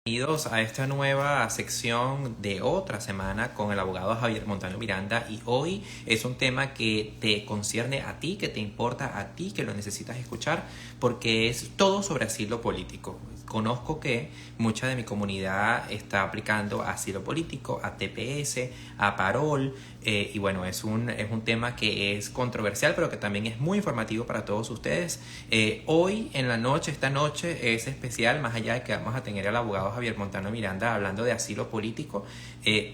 Bienvenidos a esta nueva sección de otra semana con el abogado Javier Montano Miranda, y hoy es un tema que te concierne a ti, que te importa a ti, que lo necesitas escuchar porque es todo sobre asilo político. Conozco que mucha de mi comunidad está aplicando asilo político, a TPS, a parol, y bueno, es un tema que es controversial, pero que también es muy informativo para todos ustedes. Hoy en la noche, esta noche es especial, más allá de que vamos a tener al abogado Javier Montano Miranda hablando de asilo político.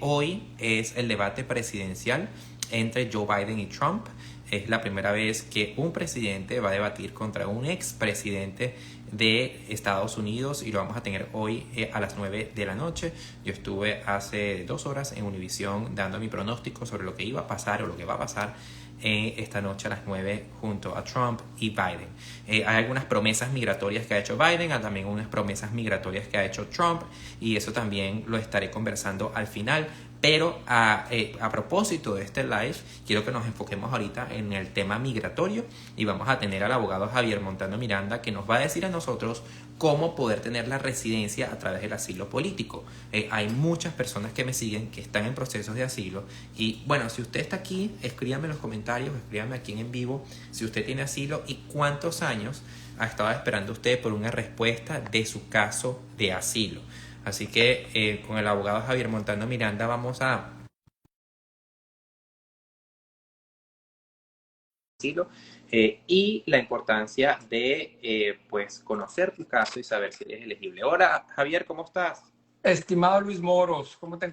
Hoy es el debate presidencial entre Joe Biden y Trump. Es la primera vez que un presidente va a debatir contra un expresidente de Estados Unidos, y lo vamos a tener hoy a las 9 de la noche. Yo estuve hace 2 horas en Univisión dando mi pronóstico sobre lo que iba a pasar o lo que va a pasar esta noche a las 9 junto a Trump y Biden. Hay algunas promesas migratorias que ha hecho Biden, hay también unas promesas migratorias que ha hecho Trump, y eso también lo estaré conversando al final. Pero a propósito de este live, quiero que nos enfoquemos ahorita en el tema migratorio, y vamos a tener al abogado Javier Montano Miranda, que nos va a decir a nosotros cómo poder tener la residencia a través del asilo político. Hay muchas personas que me siguen que están en procesos de asilo, y bueno, si usted está aquí, escríbame en los comentarios, escríbame aquí en vivo si usted tiene asilo y cuántos años ha estado esperando usted por una respuesta de su caso de asilo. Así que con el abogado Javier Montano Miranda vamos a asilo, y la importancia de pues conocer tu caso y saber si eres elegible. Hola Javier, ¿cómo estás? Estimado Luis Moros, ¿cómo te Bien,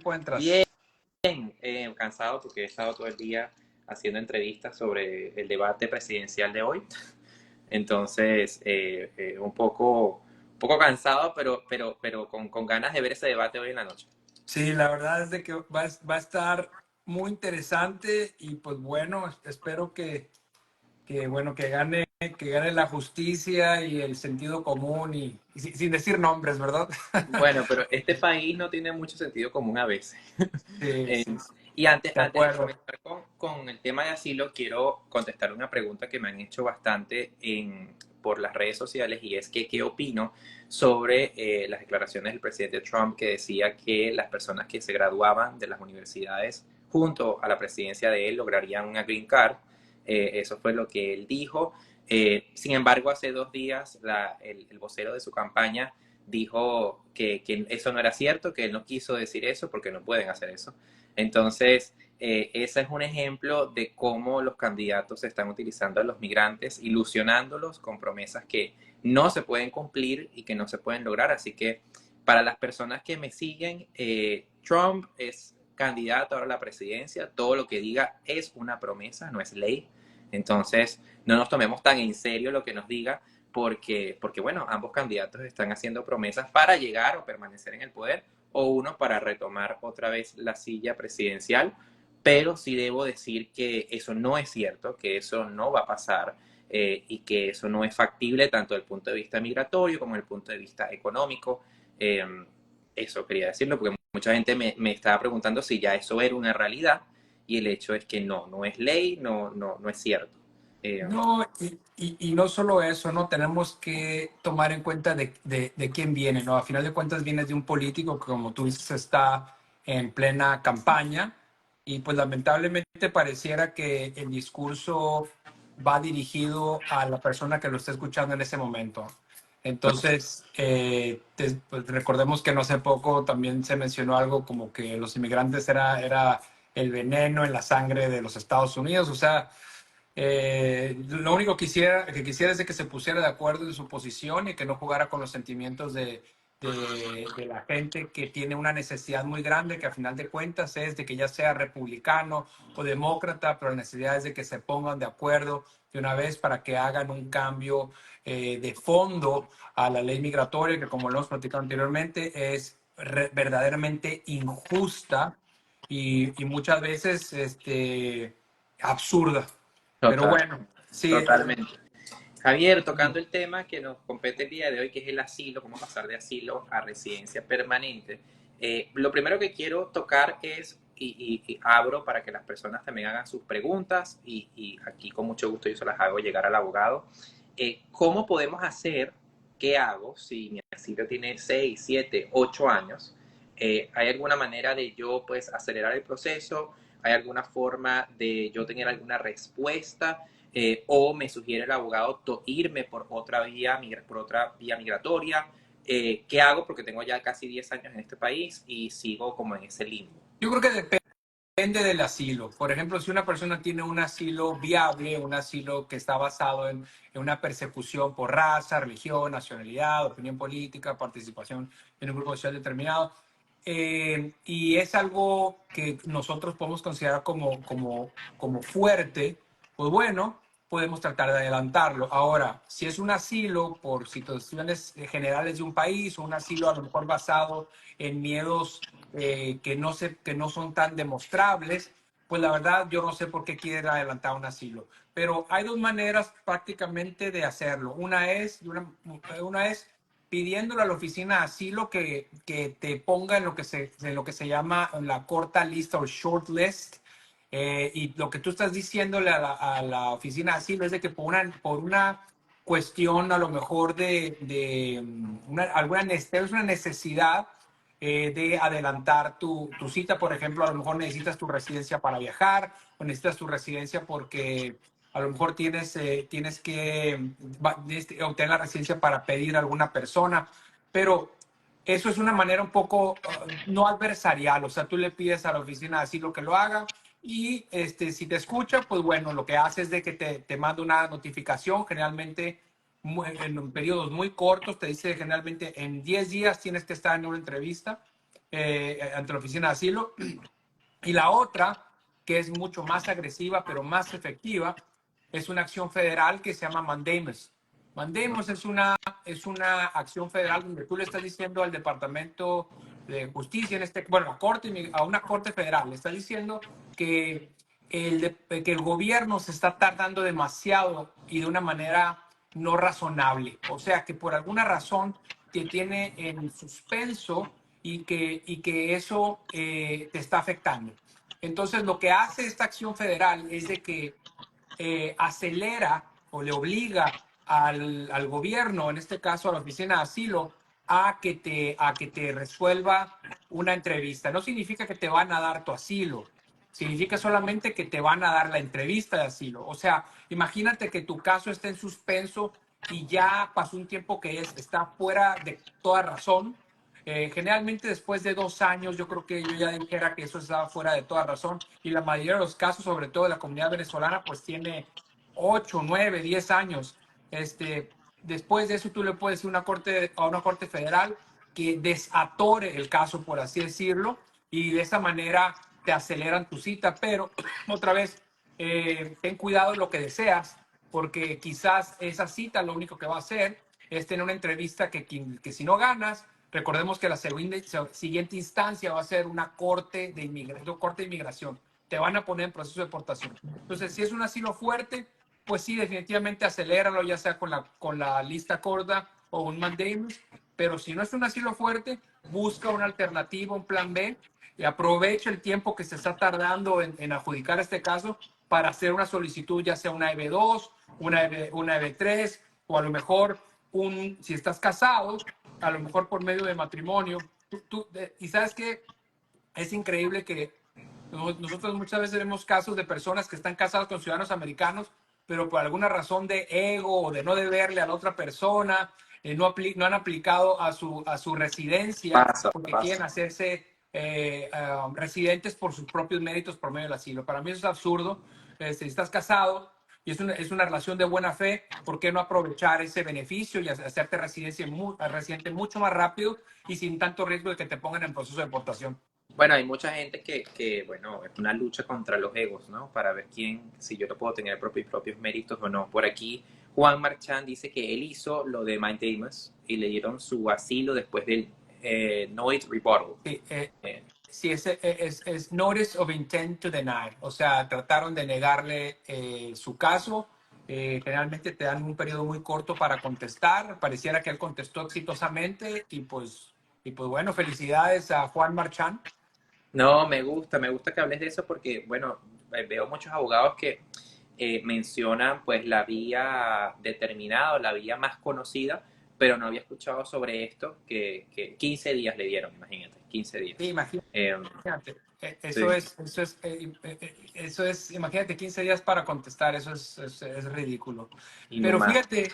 encuentras? cansado porque he estado todo el día haciendo entrevistas sobre el debate presidencial de hoy. Entonces, un poco cansado, pero con ganas de ver ese debate hoy en la noche. Sí, la verdad es de que va a estar muy interesante y pues bueno, espero que gane la justicia y el sentido común y sin decir nombres, ¿verdad? Bueno, pero este país no tiene mucho sentido común a veces. Sí, Eh, sí, sí, y antes, de antes de acuerdo. comenzar con el tema de asilo, quiero contestar una pregunta que me han hecho bastante por las redes sociales, y es que qué opino sobre las declaraciones del presidente Trump, que decía que las personas que se graduaban de las universidades junto a la presidencia de él lograrían una green card. Eso fue lo que él dijo. Sin embargo, hace 2 días el vocero de su campaña dijo que eso no era cierto, que él no quiso decir eso porque no pueden hacer eso. Entonces, ese es un ejemplo de cómo los candidatos están utilizando a los migrantes, ilusionándolos con promesas que no se pueden cumplir y que no se pueden lograr. Así que para las personas que me siguen, Trump es candidato ahora a la presidencia. Todo lo que diga es una promesa, no es ley. Entonces, no nos tomemos tan en serio lo que nos diga, porque bueno, ambos candidatos están haciendo promesas para llegar o permanecer en el poder, o uno para retomar otra vez la silla presidencial. Pero sí debo decir que eso no es cierto, que eso no va a pasar, y que eso no es factible tanto desde el punto de vista migratorio como desde el punto de vista económico. Eh, Eso quería decirlo porque mucha gente me estaba preguntando si ya eso era una realidad, y el hecho es que no, no es ley, no es cierto. Eh, No, y no solo eso, ¿no? Tenemos que tomar en cuenta de quién viene, ¿no? A final de cuentas vienes de un político que, como tú dices, está en plena campaña y pues lamentablemente pareciera que el discurso va dirigido a la persona que lo está escuchando en ese momento. Entonces, pues recordemos que no hace poco también se mencionó algo como que los inmigrantes era el veneno en la sangre de los Estados Unidos, o sea... lo único que quisiera es de que se pusiera de acuerdo en su posición y que no jugara con los sentimientos de la gente que tiene una necesidad muy grande, que a final de cuentas es de que ya sea republicano o demócrata, pero la necesidad es de que se pongan de acuerdo de una vez para que hagan un cambio de fondo a la ley migratoria, que como lo hemos platicado anteriormente, es verdaderamente injusta y muchas veces absurda. Pero Total, bueno, sí, totalmente. Javier, tocando el tema que nos compete el día de hoy, que es el asilo, cómo pasar de asilo a residencia permanente. Lo primero que quiero tocar es, y abro para que las personas también hagan sus preguntas, y aquí con mucho gusto yo se las hago llegar al abogado. ¿Cómo podemos hacer ¿qué hago si mi asilo tiene 6, 7, 8 años? ¿Hay alguna manera de yo pues acelerar el proceso? ¿Hay alguna forma de yo tener alguna respuesta? ¿O me sugiere el abogado irme por otra vía migratoria? ¿Qué hago? Porque tengo ya casi 10 años en este país y sigo como en ese limbo. Yo creo que depende del asilo. Por ejemplo, si una persona tiene un asilo viable, un asilo que está basado en una persecución por raza, religión, nacionalidad, opinión política, participación en un grupo social determinado, y es algo que nosotros podemos considerar como fuerte, pues bueno, podemos tratar de adelantarlo. Ahora, si es un asilo por situaciones generales de un país o un asilo a lo mejor basado en miedos que no son tan demostrables, pues la verdad yo no sé por qué quieren adelantar un asilo. Pero hay dos maneras prácticamente de hacerlo. Una es pidiéndole a la oficina de asilo que te ponga en lo que se llama la corta lista o short list. Y lo que tú estás diciéndole a la oficina de asilo es de que por una cuestión a lo mejor es una necesidad de adelantar tu cita. Por ejemplo, a lo mejor necesitas tu residencia para viajar o necesitas tu residencia porque a lo mejor tienes que obtener la residencia para pedir a alguna persona, pero eso es una manera un poco no adversarial. O sea, tú le pides a la oficina de asilo que lo haga y si te escucha, pues bueno, lo que hace es de que te manda una notificación, generalmente en periodos muy cortos, te dice generalmente en 10 días tienes que estar en una entrevista ante la oficina de asilo. Y la otra, que es mucho más agresiva, pero más efectiva, es una acción federal que se llama mandamus. Mandamus es una acción federal donde tú le estás diciendo al Departamento de Justicia, bueno, a una corte federal, le estás diciendo que que el gobierno se está tardando demasiado y de una manera no razonable. O sea, que por alguna razón te tiene en suspenso y que eso te está afectando. Entonces, lo que hace esta acción federal es de que acelera o le obliga al gobierno, en este caso a la oficina de asilo, a que te resuelva una entrevista. No significa que te van a dar tu asilo, significa solamente que te van a dar la entrevista de asilo. O sea, imagínate que tu caso está en suspenso y ya pasó un tiempo que está fuera de toda razón. Generalmente después de 2 años, yo creo que yo ya dijera que eso estaba fuera de toda razón y la mayoría de los casos, sobre todo de la comunidad venezolana, pues tiene 8, 9, 10 años. Después de eso tú le puedes ir a una corte federal que desatore el caso, por así decirlo, y de esa manera te aceleran tu cita, pero otra vez, ten cuidado en lo que deseas, porque quizás esa cita lo único que va a hacer es tener una entrevista que si no ganas, recordemos que la siguiente instancia va a ser una corte de inmigración. Te van a poner en proceso de deportación. Entonces, si es un asilo fuerte, pues sí, definitivamente aceléralo, ya sea con la lista corta o un mandamus. Pero si no es un asilo fuerte, busca una alternativa, un plan B, y aprovecha el tiempo que se está tardando en adjudicar este caso para hacer una solicitud, ya sea una EB2, una EB3, o a lo mejor, si estás casado, a lo mejor por medio de matrimonio. Y sabes que es increíble que nosotros muchas veces vemos casos de personas que están casadas con ciudadanos americanos, pero por alguna razón de ego o de no deberle a la otra persona, no han aplicado a su residencia Pasa, porque quieren pasa. hacerse residentes por sus propios méritos por medio del asilo. Para mí eso es absurdo. Si estás casado y es una relación de buena fe, ¿por qué no aprovechar ese beneficio y hacerte residente mucho más rápido y sin tanto riesgo de que te pongan en proceso de deportación? Bueno, hay mucha gente bueno, es una lucha contra los egos, ¿no? Para ver si yo no puedo tener propios méritos o no. Por aquí, Juan Marchán dice que él hizo lo de Mandamus y le dieron su asilo después del Noise Rebuttal. Sí, Eh, sí, es Notice of Intent to Deny. O sea, trataron de negarle su caso. Generalmente te dan un periodo muy corto para contestar. Pareciera que él contestó exitosamente y pues bueno, felicidades a Juan Marchán. no, me gusta que hables de eso porque, bueno, veo muchos abogados que mencionan pues la vía determinada o la vía más conocida, pero no había escuchado sobre esto, que 15 días le dieron, imagínate, 15 Sí, días. imagínate. Eh, Eso sí, es, eso es, imagínate 15 días para contestar, eso es ridículo. Pero inhumano. fíjate,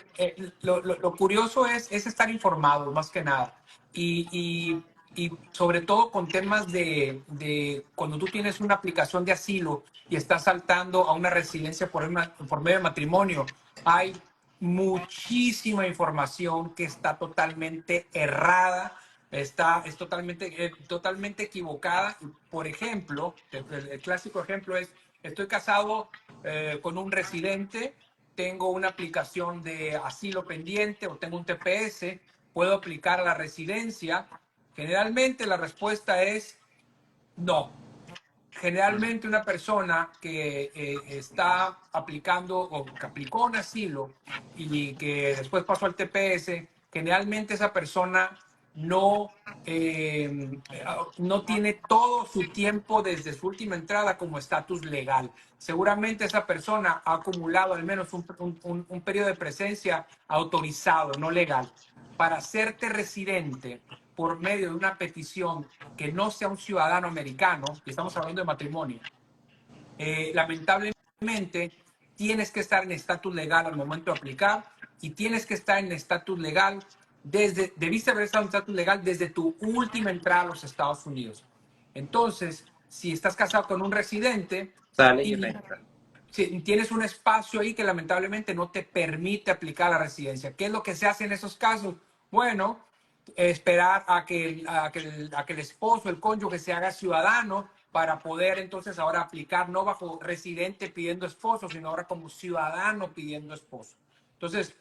lo curioso es estar informado, más que nada. Y sobre todo con temas de cuando tú tienes una aplicación de asilo y estás saltando a una residencia por medio de matrimonio, hay muchísima información que está totalmente errada, es totalmente equivocada. Por ejemplo, el clásico ejemplo es, estoy casado con un residente, tengo una aplicación de asilo pendiente o tengo un TPS, puedo aplicar a la residencia. Generalmente la respuesta es no. Generalmente una persona que está aplicando o que aplicó un asilo y que después pasó al TPS, generalmente esa persona no, no tiene todo su tiempo desde su última entrada como estatus legal. Seguramente esa persona ha acumulado al menos un periodo de presencia autorizado, no legal. Para hacerte residente por medio de una petición que no sea un ciudadano americano, y estamos hablando de matrimonio, lamentablemente tienes que estar en estatus legal al momento de aplicar y tienes que estar en estatus legal debiste haber estado en estatus legal desde tu última entrada a los Estados Unidos. Entonces, si estás casado con un residente Sale y y reentra. si tienes un espacio ahí que lamentablemente no te permite aplicar la residencia, ¿qué es lo que se hace en esos casos? Bueno, esperar a que el esposo, el cónyuge se haga ciudadano para poder entonces ahora aplicar no bajo residente pidiendo esposo, sino ahora como ciudadano pidiendo esposo. Entonces,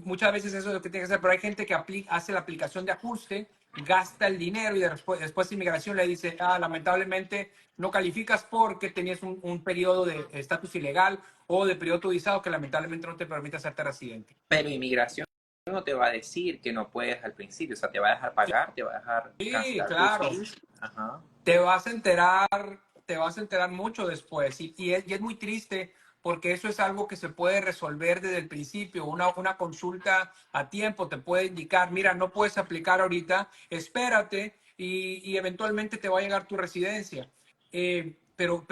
muchas veces eso es lo que tiene que hacer, pero hay gente que hace la aplicación de ajuste, gasta el dinero y después inmigración le dice, lamentablemente no calificas porque tenías un periodo de estatus ilegal o de periodo autorizado que lamentablemente no te permite hacerte residente. Pero inmigración no te va a decir que no puedes al principio, o sea, te va a dejar pagar, te va a dejar Sí, cancelar tus claro. fees. Ajá. Te vas a enterar, te vas a enterar mucho después. Y es muy triste porque eso es algo que se puede resolver desde el principio. Una consulta a tiempo te puede indicar, mira, no puedes aplicar ahorita, espérate y eventualmente te va a llegar tu residencia. Pero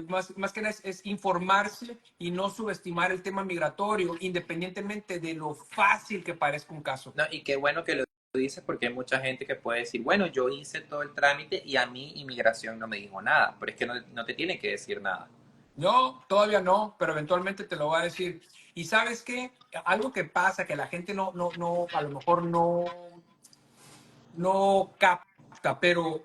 más que nada es informarse y no subestimar el tema migratorio, independientemente de lo fácil que parezca un caso. No, y qué bueno que lo dices porque hay mucha gente que puede decir, bueno, yo hice todo el trámite y a mí inmigración no me dijo nada, pero es que no, no te tiene que decir nada. No, todavía no, pero eventualmente te lo va a decir. Y sabes qué, algo que pasa que la gente a lo mejor no capta, pero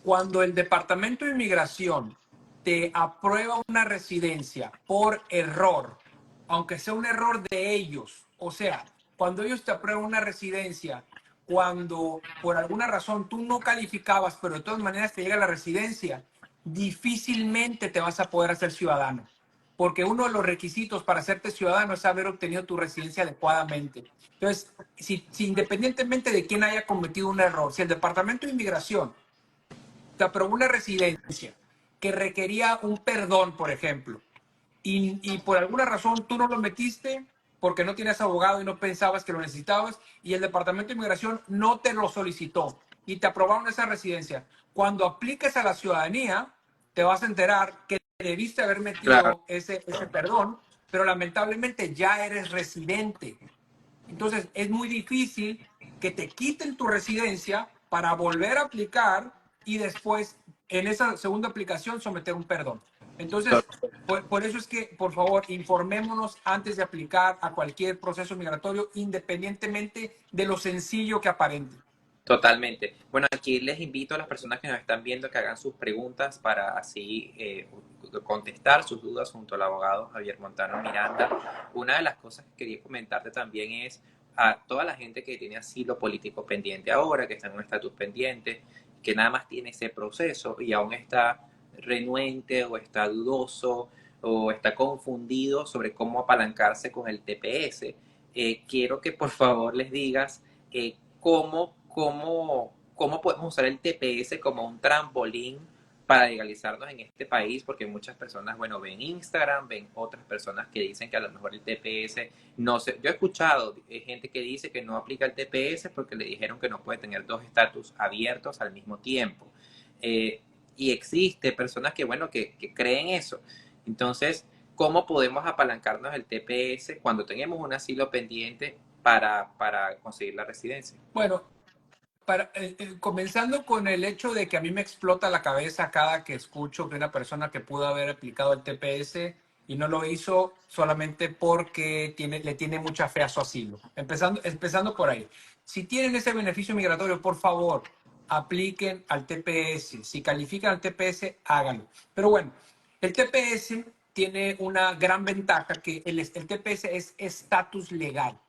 cuando el Departamento de Inmigración te aprueba una residencia por error, aunque sea un error de ellos, o sea, cuando ellos te aprueban una residencia, cuando por alguna razón tú no calificabas, pero de todas maneras te llega la residencia, difícilmente te vas a poder hacer ciudadano, porque uno de los requisitos para hacerte ciudadano es haber obtenido tu residencia adecuadamente. Entonces, si independientemente de quién haya cometido un error, si el Departamento de Inmigración te aprobó una residencia que requería un perdón, por ejemplo, y por alguna razón tú no lo metiste porque no tienes abogado y no pensabas que lo necesitabas, y el Departamento de Inmigración no te lo solicitó y te aprobaron esa residencia, cuando apliques a la ciudadanía, te vas a enterar que debiste haber Claro, metido ese perdón, pero lamentablemente ya eres residente. Entonces, es muy difícil que te quiten tu residencia para volver a aplicar y después en esa segunda aplicación someter un perdón. Entonces, por eso es que, por favor, informémonos antes de aplicar a cualquier proceso migratorio, independientemente de lo sencillo que aparente. totalmente. Bueno, aquí les invito a las personas que nos están viendo que hagan sus preguntas para así contestar sus dudas junto al abogado Javier Montano Miranda. Una de las cosas que quería comentarte también es a toda la gente que tiene asilo político pendiente ahora, que está en un estatus pendiente, que nada más tiene ese proceso y aún está renuente o está dudoso o está confundido sobre cómo apalancarse con el TPS. Quiero que por favor les digas cómo podemos usar el TPS como un trampolín para legalizarnos en este país, porque muchas personas, bueno, ven Instagram, ven otras personas que dicen que a lo mejor el TPS no se... Yo he escuchado gente que dice que no aplica el TPS porque le dijeron que no puede tener dos estatus abiertos al mismo tiempo. Eh, y existe personas que, bueno, que creen eso. Entonces, ¿cómo podemos apalancarnos el TPS cuando tenemos un asilo pendiente para conseguir la residencia? Bueno, comenzando con el hecho de que a mí me explota la cabeza cada que escucho que una persona que pudo haber aplicado el TPS y no lo hizo solamente porque le tiene mucha fe a su asilo. Empezando por ahí. Si tienen ese beneficio migratorio, por favor, apliquen al TPS. Si califican al TPS, háganlo. Pero bueno, el TPS tiene una gran ventaja que el TPS es estatus legal.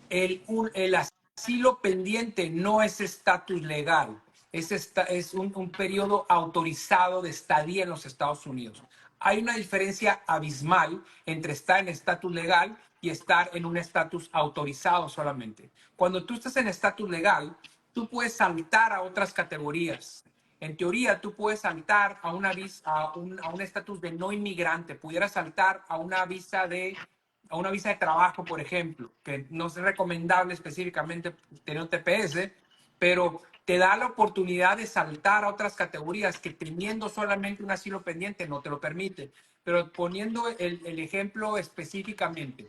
El asilo pendiente no es estatus legal, es un periodo autorizado de estadía en los Estados Unidos. Hay una diferencia abismal entre estar en estatus legal y estar en un estatus autorizado solamente. Cuando tú estás en estatus legal, tú puedes saltar a otras categorías. En teoría, tú puedes saltar a un estatus de no inmigrante, pudieras saltar a una visa de trabajo, por ejemplo, que no es recomendable específicamente tener un TPS, pero te da la oportunidad de saltar a otras categorías que teniendo solamente un asilo pendiente no te lo permite. Pero poniendo el ejemplo específicamente,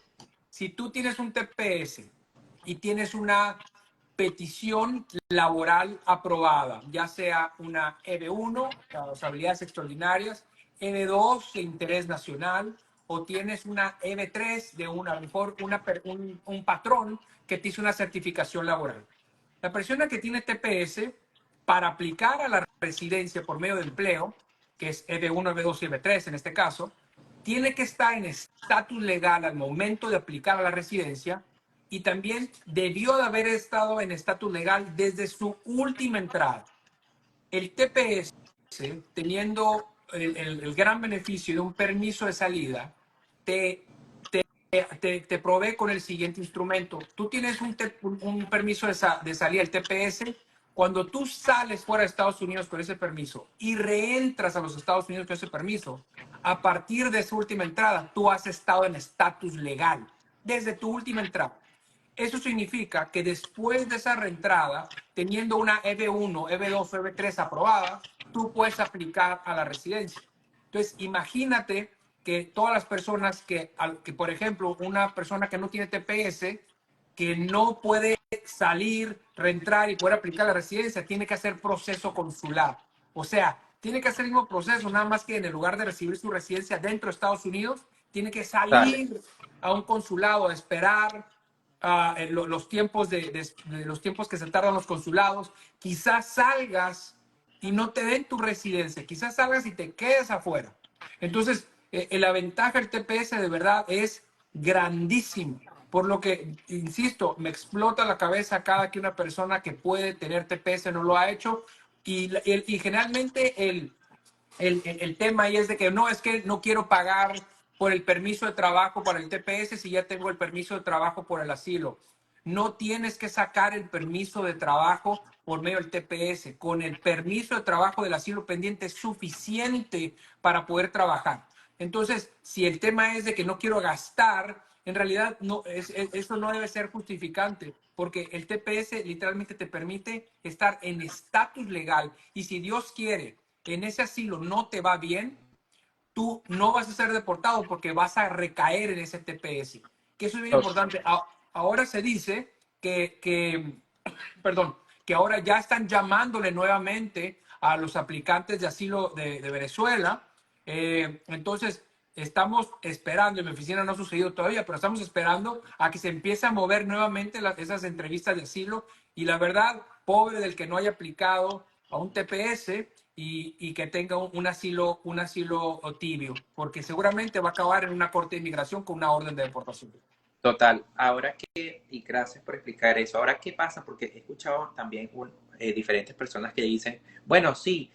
si tú tienes un TPS y tienes una petición laboral aprobada, ya sea una EB1, las habilidades extraordinarias, EB2 de interés nacional, o tienes una EB3 de a lo mejor un patrón que te hizo una certificación laboral. La persona que tiene TPS para aplicar a la residencia por medio de empleo, que es EB1, EB2 y EB3 en este caso, tiene que estar en estatus legal al momento de aplicar a la residencia y también debió de haber estado en estatus legal desde su última entrada. El TPS, teniendo el gran beneficio de un permiso de salida, te, te provee con el siguiente instrumento. Tú tienes un permiso de salida, el TPS. Cuando tú sales fuera de Estados Unidos con ese permiso y reentras a los Estados Unidos con ese permiso, a partir de esa última entrada, tú has estado en estatus legal desde tu última entrada. Eso significa que después de esa reentrada, teniendo una EB1, EB2 o EB3 aprobada, tú puedes aplicar a la residencia. Entonces, imagínate que todas las personas por ejemplo, una persona que no tiene TPS, que no puede salir, reentrar y poder aplicar la residencia, tiene que hacer proceso consular. O sea, tiene que hacer el mismo proceso, nada más que en el lugar de recibir su residencia dentro de Estados Unidos, tiene que Dale. salir a un consulado a esperar los tiempos los tiempos que se tardan los consulados. Quizás salgas y no te den tu residencia, quizás salgas y te quedes afuera. Entonces, la ventaja del TPS de verdad es grandísima. Por lo que, insisto, me explota la cabeza cada que una persona que puede tener TPS no lo ha hecho. Y generalmente el tema ahí es de que no, es que no quiero pagar por el permiso de trabajo para el TPS si ya tengo el permiso de trabajo por el asilo. No tienes que sacar el permiso de trabajo por medio del TPS. Con el permiso de trabajo del asilo pendiente es suficiente para poder trabajar. Entonces, si el tema es de que no quiero gastar, en realidad eso no debe ser justificante, porque el TPS literalmente te permite estar en estatus legal y si Dios quiere en ese asilo no te va bien, tú no vas a ser deportado porque vas a recaer en ese TPS. Que eso es bien importante. Ahora se dice perdón, que ahora ya están llamándole nuevamente a los aplicantes de asilo de Venezuela. Entonces, estamos esperando, en mi oficina no ha sucedido todavía, pero estamos esperando a que se empiece a mover nuevamente esas entrevistas de asilo. Y la verdad, pobre del que no haya aplicado a un TPS y que tenga un asilo tibio, porque seguramente va a acabar en una corte de inmigración con una orden de deportación. Total, y gracias por explicar eso, ahora qué pasa, porque he escuchado también diferentes personas que dicen, bueno, sí,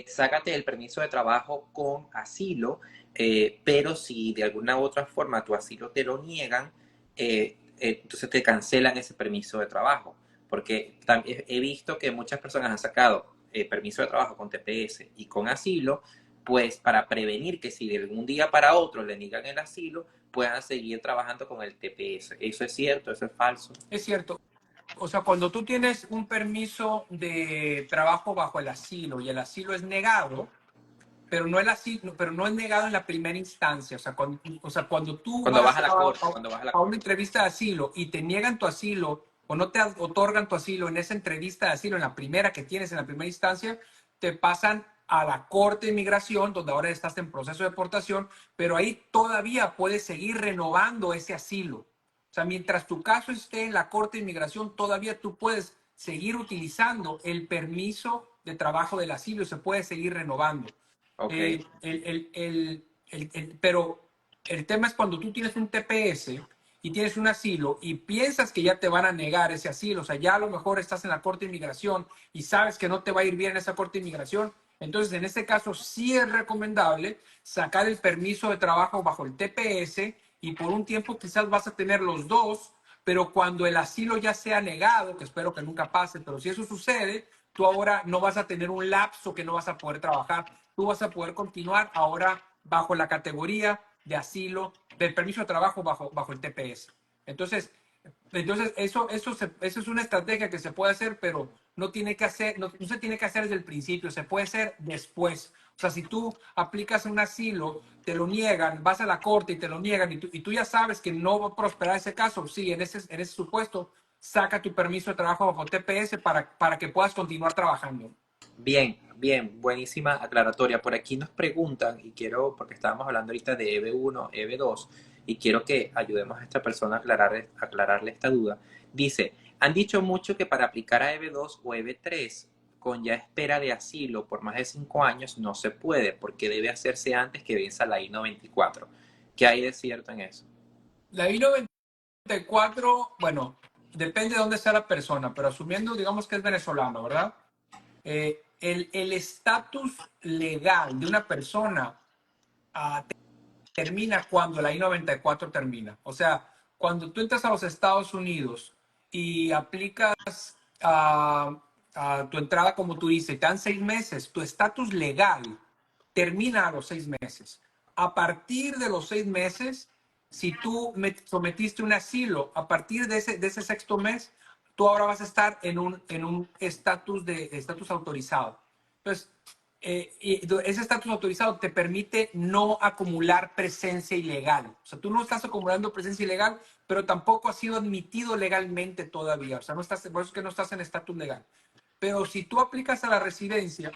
sácate el permiso de trabajo con asilo, pero si de alguna u otra forma tu asilo te lo niegan, entonces te cancelan ese permiso de trabajo, porque he visto que muchas personas han sacado permiso de trabajo con TPS y con asilo, pues para prevenir que si de algún día para otro le niegan el asilo, puedan seguir trabajando con el TPS. ¿Eso es cierto? ¿Eso es falso? Es cierto. O sea, cuando tú tienes un permiso de trabajo bajo el asilo y el asilo es negado, pero no, pero no es negado en la primera instancia. O sea, cuando tú Cuando vas vas a la corte, cuando vas a la a una corte. entrevista de asilo y te niegan tu asilo o no te otorgan tu asilo en esa entrevista de asilo, en la primera que tienes, en la primera instancia, te pasan a la Corte de Inmigración, donde ahora estás en proceso de deportación, pero ahí todavía puedes seguir renovando ese asilo. O sea, mientras tu caso esté en la Corte de Inmigración, todavía tú puedes seguir utilizando el permiso de trabajo del asilo y se puede seguir renovando. Ok, Pero el tema es cuando tú tienes un TPS y tienes un asilo y piensas que ya te van a negar ese asilo, o sea, ya a lo mejor estás en la Corte de Inmigración y sabes que no te va a ir bien en esa Corte de Inmigración, entonces en este caso sí es recomendable sacar el permiso de trabajo bajo el TPS y por un tiempo quizás vas a tener los dos, pero cuando el asilo ya sea negado, que espero que nunca pase, pero si eso sucede, tú ahora no vas a tener un lapso que no vas a poder trabajar. Tú vas a poder continuar ahora bajo la categoría de asilo, del permiso de trabajo bajo el TPS. Entonces eso es una estrategia que se puede hacer, pero no, tiene que hacer, no se tiene que hacer desde el principio, se puede hacer después. O sea, si tú aplicas un asilo, te lo niegan, vas a la corte y te lo niegan y tú ya sabes que no va a prosperar ese caso, sí, en ese supuesto, saca tu permiso de trabajo bajo TPS para que puedas continuar trabajando. bien, bien, buenísima aclaratoria. Por aquí nos preguntan, y quiero, porque estábamos hablando ahorita de EB1, EB2, y quiero que ayudemos a esta persona a aclararle esta duda. Dice, han dicho mucho que para aplicar a EB2 o EB3 con ya espera de asilo por más de 5 años no se puede, porque debe hacerse antes que venza la I-94. ¿Qué hay de cierto en eso? La I-94, bueno, depende de dónde sea la persona, pero asumiendo, digamos que es venezolano, ¿verdad? El estatus legal de una persona ah, termina cuando la I-94 termina. O sea, cuando tú entras a los Estados Unidos y aplicas a tu entrada como turista y te dan 6 meses, tu estatus legal termina a los 6 meses. A partir de los 6 meses, si tú sometiste un asilo, a partir de ese sexto mes, tú ahora vas a estar en un estatus autorizado. Entonces, y ese estatus autorizado te permite no acumular presencia ilegal. O sea, tú no estás acumulando presencia ilegal, pero tampoco has sido admitido legalmente todavía. O sea, no estás, por eso es que no estás en estatus legal. Pero si tú aplicas a la residencia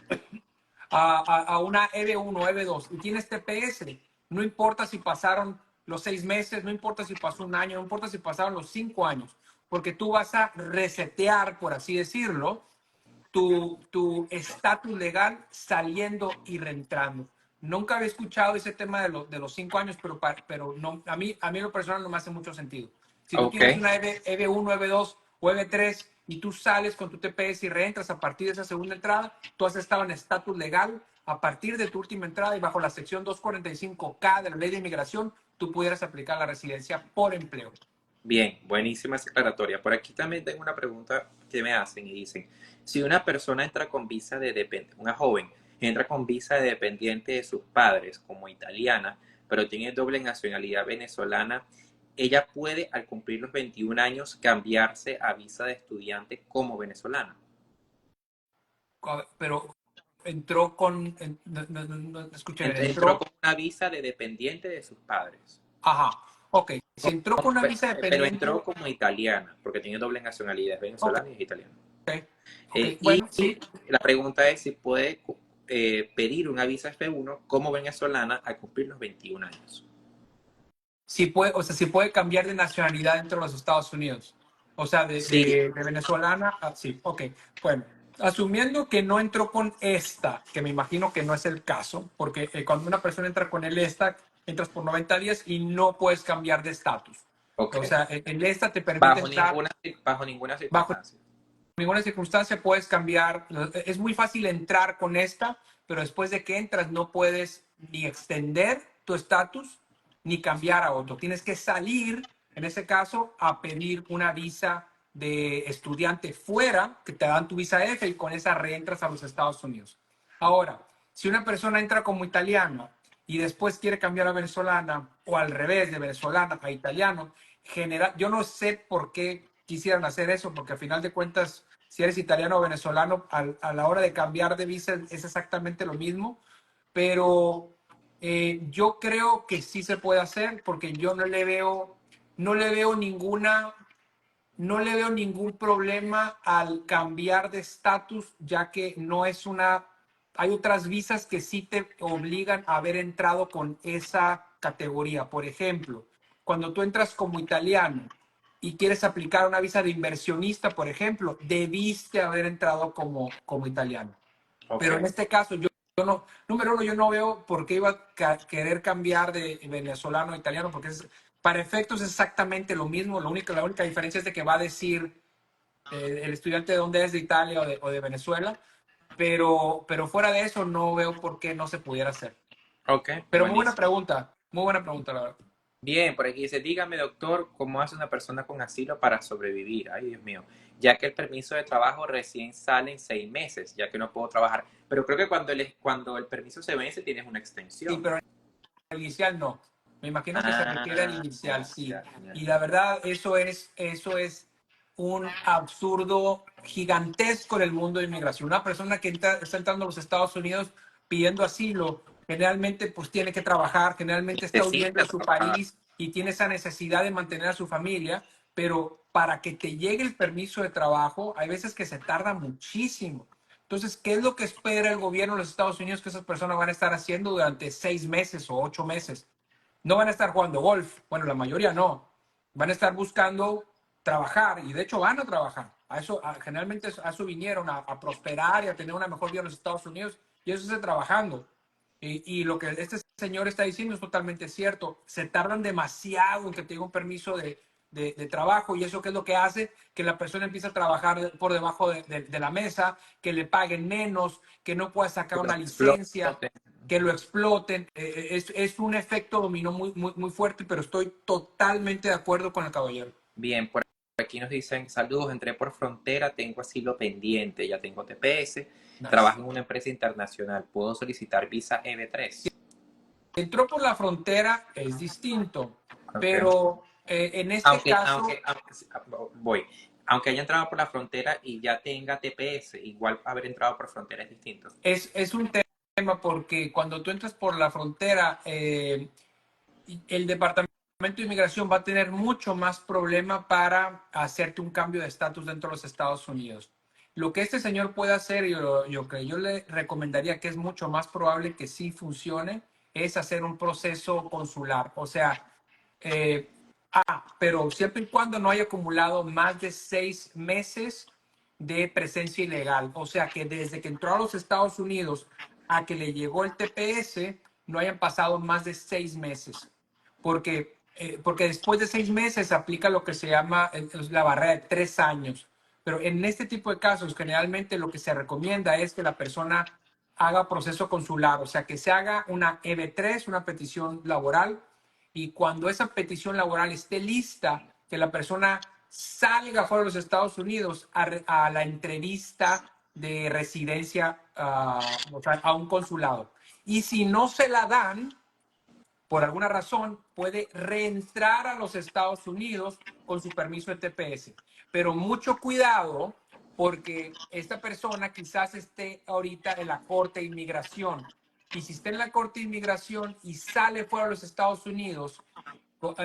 a una EB1 o EB2 y tienes TPS, no importa si pasaron los 6 meses, no importa si pasó un año, no importa si pasaron los 5 años, porque tú vas a resetear, por así decirlo, tu estatus legal saliendo y reentrando. Nunca había escuchado ese tema de los 5 años, pero no, a mí en lo personal no me hace mucho sentido. Si tú Ok, tienes una EB1, EB2 o EB3 y tú sales con tu TPS y reentras a partir de esa segunda entrada, tú has estado en estatus legal a partir de tu última entrada y bajo la sección 245K de la ley de inmigración, tú pudieras aplicar la residencia por empleo. bien, buenísima esa aclaratoria. Por aquí también tengo una pregunta que me hacen y dicen, si una persona entra con visa de dependiente, una joven entra con visa de dependiente de sus padres como italiana, pero tiene doble nacionalidad venezolana, ella puede al cumplir los 21 años cambiarse a visa de estudiante como venezolana. Pero entró con, no escuché bien, Entró entró. con una visa de dependiente de sus padres, Ajá, ok. Si entró con una visa pero dependiente, entró como italiana, porque tiene doble nacionalidad, es ok, venezolana y es italiana. ok, Y bueno, sí, la pregunta es si puede pedir una visa F1 como venezolana al cumplir los 21 años. sí puede, o sea, sí puede cambiar de nacionalidad dentro de los Estados Unidos. O sea, de, Sí, de, de venezolana, sí, ok. Bueno, asumiendo que no entró con esta, que me imagino que no es el caso, porque cuando una persona entra con el esta, entras por 90 días y no puedes cambiar de estatus. ok. O sea, el esta te permite entrar Bajo ninguna bajo circunstancia. ninguna circunstancia puedes cambiar. Es muy fácil entrar con esta, pero después de que entras no puedes ni extender tu estatus ni cambiar a otro. Tienes que salir, en ese caso, a pedir una visa de estudiante fuera, que te dan tu visa F y con esa reentras a los Estados Unidos. Ahora, si una persona entra como italiano y después quiere cambiar a venezolana o al revés, de venezolana a italiano, yo no sé por qué quisieran hacer eso, porque al final de cuentas, si eres italiano o venezolano, a la hora de cambiar de visa es exactamente lo mismo, pero yo creo que sí se puede hacer porque yo no le veo no le veo ningún problema al cambiar de estatus, ya que no es una... Hay otras visas que sí te obligan a haber entrado con esa categoría. Por ejemplo, cuando tú entras como italiano y quieres aplicar una visa de inversionista, por ejemplo, debiste haber entrado como italiano. Pero en Ok. este caso, yo no, número uno, yo no veo por qué iba a querer cambiar de venezolano a italiano, porque para efectos es exactamente lo mismo. La única diferencia es de que va a decir el estudiante de dónde es, de Italia o de Venezuela, pero fuera de eso no veo por qué no se pudiera hacer. Ok, Pero buenísimo. muy buena pregunta, la verdad. Bien, por aquí dice, dígame doctor, ¿cómo hace una persona con asilo para sobrevivir? Ay, Dios mío, ya que el permiso de trabajo recién sale en 6 meses, ya que no puedo trabajar. Pero creo que cuando el permiso se vence tienes una Sí, extensión. pero el inicial no. Me imagino que se requiere el Ah, inicial, sí. ya, ya. Y la verdad, eso es un absurdo gigantesco en el mundo de inmigración. Una persona que está entrando a los Estados Unidos pidiendo asilo, generalmente pues tiene que trabajar, generalmente está huyendo Necesita a su trabajar. país y tiene esa necesidad de mantener a su familia, pero para que te llegue el permiso de trabajo, hay veces que se tarda muchísimo. Entonces, ¿qué es lo que espera el gobierno de los Estados Unidos que esas personas van a estar haciendo durante 6 meses o 8 meses? No van a estar jugando golf. Bueno, la mayoría no. Van a estar buscando trabajar y de hecho van a trabajar. Generalmente a eso vinieron, a prosperar y a tener una mejor vida en los Estados Unidos y eso es trabajando. Y lo que este señor está diciendo es totalmente cierto. Se tardan demasiado en que tenga un permiso de trabajo y eso qué es lo que hace que la persona empiece a trabajar por debajo de la mesa, que le paguen menos, que no pueda sacar Que lo una licencia, exploten. que lo exploten. Es un efecto dominó muy fuerte, pero estoy totalmente de acuerdo con el caballero. Bien, por aquí nos dicen, saludos, entré por frontera, tengo asilo pendiente, ya tengo TPS, Nice. trabajo en una empresa internacional, ¿puedo solicitar visa EB3? Entró por la frontera, es distinto, Ok. pero en este caso Voy. Aunque haya entrado por la frontera y ya tenga TPS, igual haber entrado por frontera es distinto. es un tema porque cuando tú entras por la frontera, el Departamento de Inmigración va a tener mucho más problema para hacerte un cambio de estatus dentro de los Estados Unidos. Lo que este señor puede hacer, que yo le recomendaría que es mucho más probable que sí funcione, es hacer un proceso consular. O sea, eh, pero siempre y cuando no haya acumulado más de 6 meses de presencia ilegal. O sea, que desde que entró a los Estados Unidos a que le llegó el TPS, no hayan pasado más de 6 meses. Porque después de 6 meses aplica lo que se llama la barrera de 3 años. Pero en este tipo de casos, generalmente lo que se recomienda es que la persona haga proceso consular, o sea, que se haga una EB3, una petición laboral, y cuando esa petición laboral esté lista, que la persona salga fuera de los Estados Unidos a la entrevista de residencia, o sea, a un consulado. Y si no se la dan, por alguna razón, puede reentrar a los Estados Unidos con su permiso de TPS. Pero mucho cuidado porque esta persona quizás esté ahorita en la Corte de Inmigración. Y si está en la Corte de Inmigración y sale fuera de los Estados Unidos,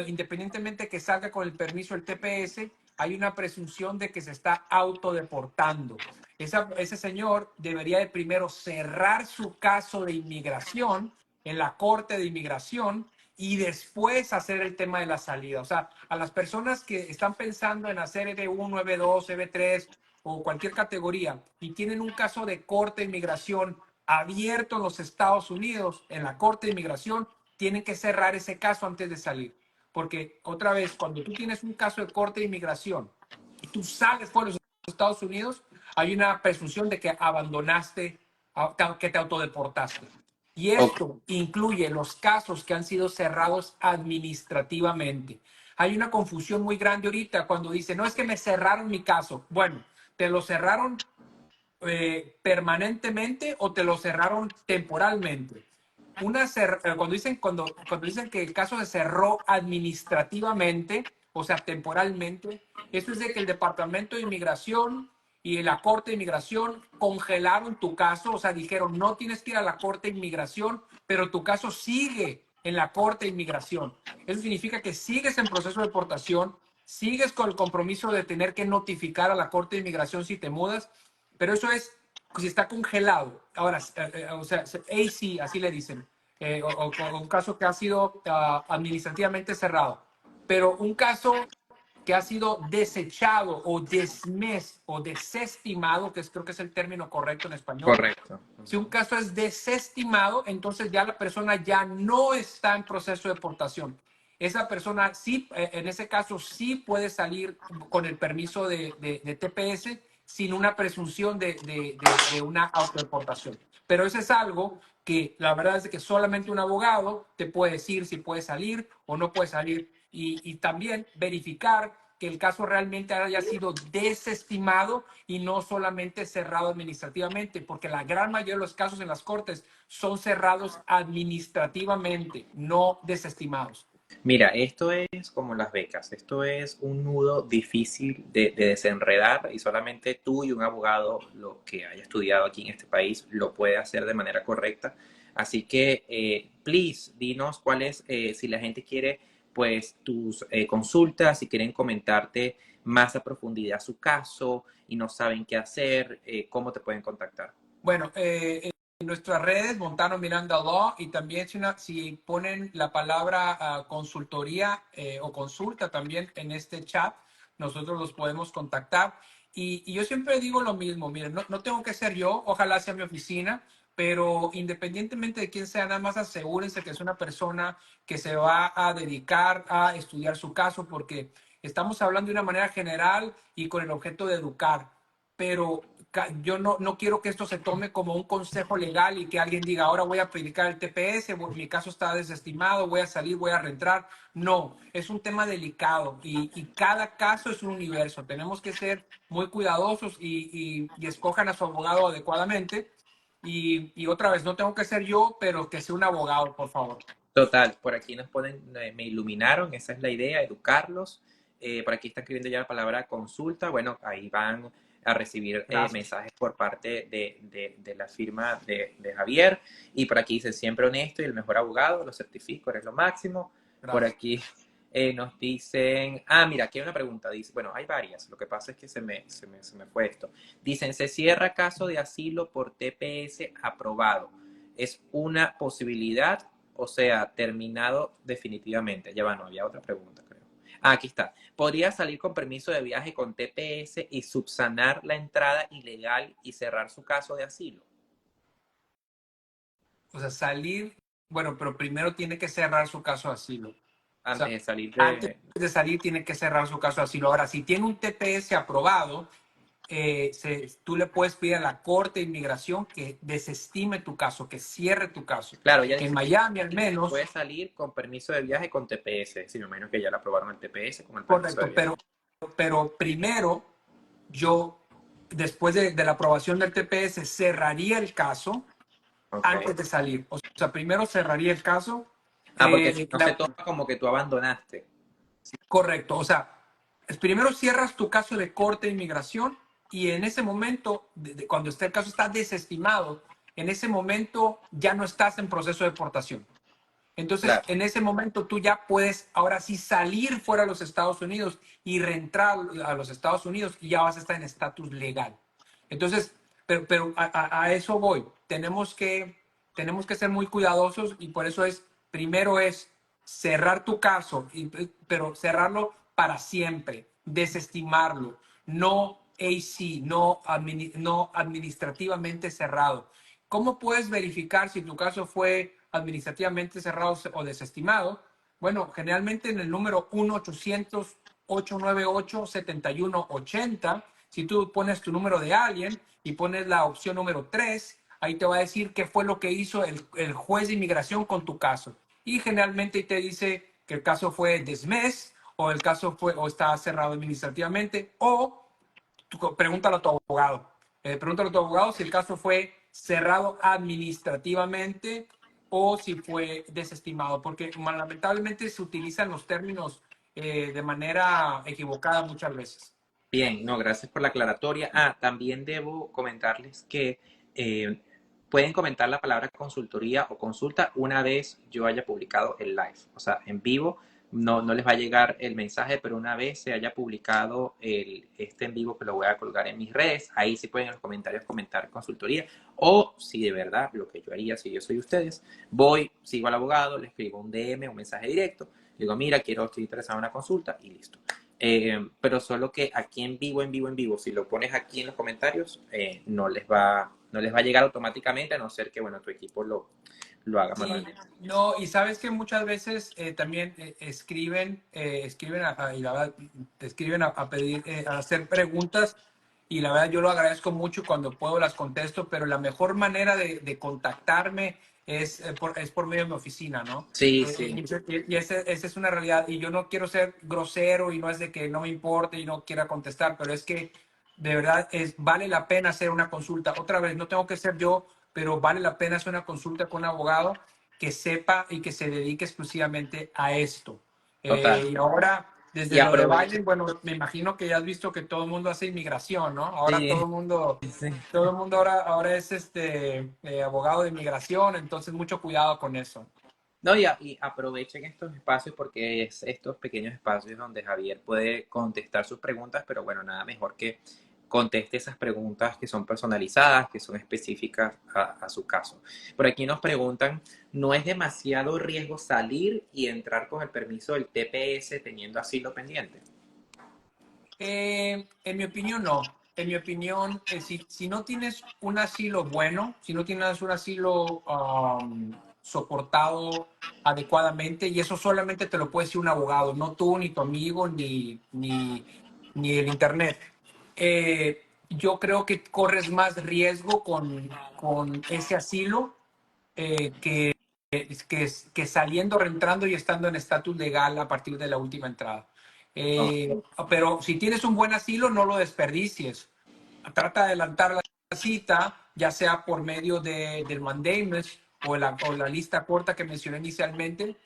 independientemente que salga con el permiso del TPS, hay una presunción de que se está autodeportando. Ese señor debería de primero cerrar su caso de inmigración en la Corte de Inmigración y después hacer el tema de la salida. O sea, a las personas que están pensando en hacer EB1, EB2, EB3 o cualquier categoría y tienen un caso de Corte de Inmigración abierto en los Estados Unidos, en la Corte de Inmigración, tienen que cerrar ese caso antes de salir. Porque otra vez, cuando tú tienes un caso de Corte de Inmigración y tú sales por los Estados Unidos, hay una presunción de que abandonaste, que te autodeportaste. Y Ok, esto incluye los casos que han sido cerrados administrativamente. hay una confusión muy grande ahorita cuando dice, no es que me cerraron mi caso. Bueno, te lo cerraron permanentemente o te lo cerraron temporalmente. Cuando dicen que el caso se cerró administrativamente, o sea, temporalmente, eso es de que el Departamento de Inmigración y la Corte de Inmigración congelaron tu caso, o sea, dijeron, no tienes que ir a la Corte de Inmigración, pero tu caso sigue en la Corte de Inmigración. Eso significa que sigues en proceso de deportación, sigues con el compromiso de tener que notificar a la Corte de Inmigración si te mudas, pero eso es si está congelado. Ahora, o sea, AC, así le dicen, o un caso que ha sido administrativamente cerrado. Pero un caso que ha sido desechado o dismissed o desestimado, que creo que es el término correcto en español. Correcto. Si un caso es desestimado, entonces ya la persona ya no está en proceso de deportación. Esa persona sí, en ese caso sí puede salir con el permiso de TPS sin una presunción de una autodeportación. Pero eso es algo que la verdad es que solamente un abogado te puede decir si puede salir o no puede salir y también verificar que el caso realmente haya sido desestimado y no solamente cerrado administrativamente, porque la gran mayoría de los casos en las cortes son cerrados administrativamente, no desestimados. Mira, esto es como las becas, esto es un nudo difícil de desenredar y solamente tú y un abogado, lo que haya estudiado aquí en este país, lo puede hacer de manera correcta. Así que, please, dinos cuál es, si la gente quiere, pues, tus consultas, si quieren comentarte más a profundidad su caso y no saben qué hacer, cómo te pueden contactar. Bueno, en nuestras redes, Montano Miranda Law, y también si ponen la palabra consultoría o consulta también en este chat, nosotros los podemos contactar. Y yo siempre digo lo mismo, miren, no tengo que ser yo, ojalá sea mi oficina, pero independientemente de quién sea, nada más asegúrense que es una persona que se va a dedicar a estudiar su caso, porque estamos hablando de una manera general y con el objeto de educar, pero yo no quiero que esto se tome como un consejo legal y que alguien diga, ahora voy a aplicar el TPS, mi caso está desestimado, voy a salir, voy a reentrar. No, es un tema delicado y cada caso es un universo. Tenemos que ser muy cuidadosos y escojan a su abogado adecuadamente. Y otra vez, no tengo que ser yo, pero que sea un abogado, por favor. Total, por aquí nos ponen, me iluminaron, esa es la idea, educarlos. Por aquí están escribiendo ya la palabra consulta. Bueno, ahí van a recibir Gracias. mensajes por parte de la firma de Javier. Y por aquí dice, siempre honesto y el mejor abogado, lo certifico, eres lo máximo. Por Gracias. aquí nos dicen, mira, aquí hay una pregunta, dice, bueno, hay varias, lo que pasa es que se me fue esto. Dicen, se cierra caso de asilo por TPS aprobado. ¿Es una posibilidad? O sea, terminado definitivamente. Ya va, no, había otra pregunta, creo. Aquí está. ¿Podría salir con permiso de viaje con TPS y subsanar la entrada ilegal y cerrar su caso de asilo? O sea, salir, bueno, pero primero tiene que cerrar su caso de asilo. O Antes sea, de salir antes de... de salir tiene que cerrar su caso de asilo. Ahora, si tiene un TPS aprobado, tú le puedes pedir a la Corte de Inmigración que desestime tu caso, que cierre tu caso. Claro, ella En dice que Miami, al menos, puede salir con permiso de viaje con TPS. Sí, me imagino que ya le aprobaron el TPS con el permiso de correcto, viaje. pero primero yo, después de la aprobación del TPS, cerraría el caso Ok. antes de salir. O sea, primero cerraría el caso. Porque si Eh, no se la, toma como que tú abandonaste. Correcto, o sea, primero cierras tu caso de corte de inmigración y en ese momento, cuando el caso está desestimado, en ese momento ya no estás en proceso de deportación. Entonces, Claro. en ese momento tú ya puedes ahora sí salir fuera de los Estados Unidos y reentrar a los Estados Unidos y ya vas a estar en estatus legal. Entonces, pero a eso voy. Tenemos que ser muy cuidadosos y por eso primero es cerrar tu caso, pero cerrarlo para siempre, desestimarlo, no AC, no administrativamente cerrado. ¿Cómo puedes verificar si tu caso fue administrativamente cerrado o desestimado? Bueno, generalmente en el número 1-800-898-7180, si tú pones tu número de alguien y pones la opción número 3, ahí te va a decir qué fue lo que hizo el juez de inmigración con tu caso. Y generalmente te dice que el caso fue dismissed o el caso fue o está cerrado administrativamente, o pregúntalo a tu abogado. Pregúntalo a tu abogado si el caso fue cerrado administrativamente o si fue desestimado, porque lamentablemente se utilizan los términos de manera equivocada muchas veces. Bien, no, gracias por la aclaratoria. Ah, también debo comentarles que eh, pueden comentar la palabra consultoría o consulta una vez yo haya publicado el live. O sea, en vivo no les va a llegar el mensaje, pero una vez se haya publicado este en vivo que lo voy a colgar en mis redes, ahí sí pueden en los comentarios comentar consultoría. O si de verdad, lo que yo haría si yo soy ustedes, voy, sigo al abogado, le escribo un DM, un mensaje directo, le digo, mira, estoy interesado en una consulta y listo. Pero solo que aquí en vivo, si lo pones aquí en los comentarios, no les va a llegar automáticamente, a no ser que, bueno, tu equipo lo haga Sí, manualmente. no, y sabes que muchas veces también escriben y la verdad, te escriben a pedir, a hacer preguntas y la verdad yo lo agradezco mucho cuando puedo las contesto, pero la mejor manera de contactarme es por medio de mi oficina, ¿no? Sí, sí, Y esa es una realidad y yo no quiero ser grosero y no es de que no me importe y no quiera contestar, pero es que de verdad vale la pena hacer una consulta. Otra vez, no tengo que ser yo, pero vale la pena hacer una consulta con un abogado que sepa y que se dedique exclusivamente a esto. total. Y ahora, Y desde lo de aprovecho. Biden, bueno, me imagino que ya has visto que todo el mundo hace inmigración, ¿no? Ahora Sí, sí. todo el mundo ahora es abogado de inmigración, entonces mucho cuidado con eso. No, y aprovechen estos espacios porque es estos pequeños espacios donde Javier puede contestar sus preguntas, pero bueno, nada mejor que conteste esas preguntas que son personalizadas, que son específicas a su caso. Por aquí nos preguntan, ¿no es demasiado riesgo salir y entrar con el permiso del TPS teniendo asilo pendiente? En mi opinión, no. En mi opinión, si no tienes un asilo bueno, si no tienes un asilo soportado adecuadamente, y eso solamente te lo puede decir un abogado, no tú, ni tu amigo, ni el internet. Yo creo que corres más riesgo con ese asilo que saliendo, reentrando y estando en estatus legal a partir de la última entrada. Oh, Pero si tienes un buen asilo, no lo desperdicies. Trata de adelantar la cita, ya sea por medio del mandamus o la lista corta que mencioné inicialmente,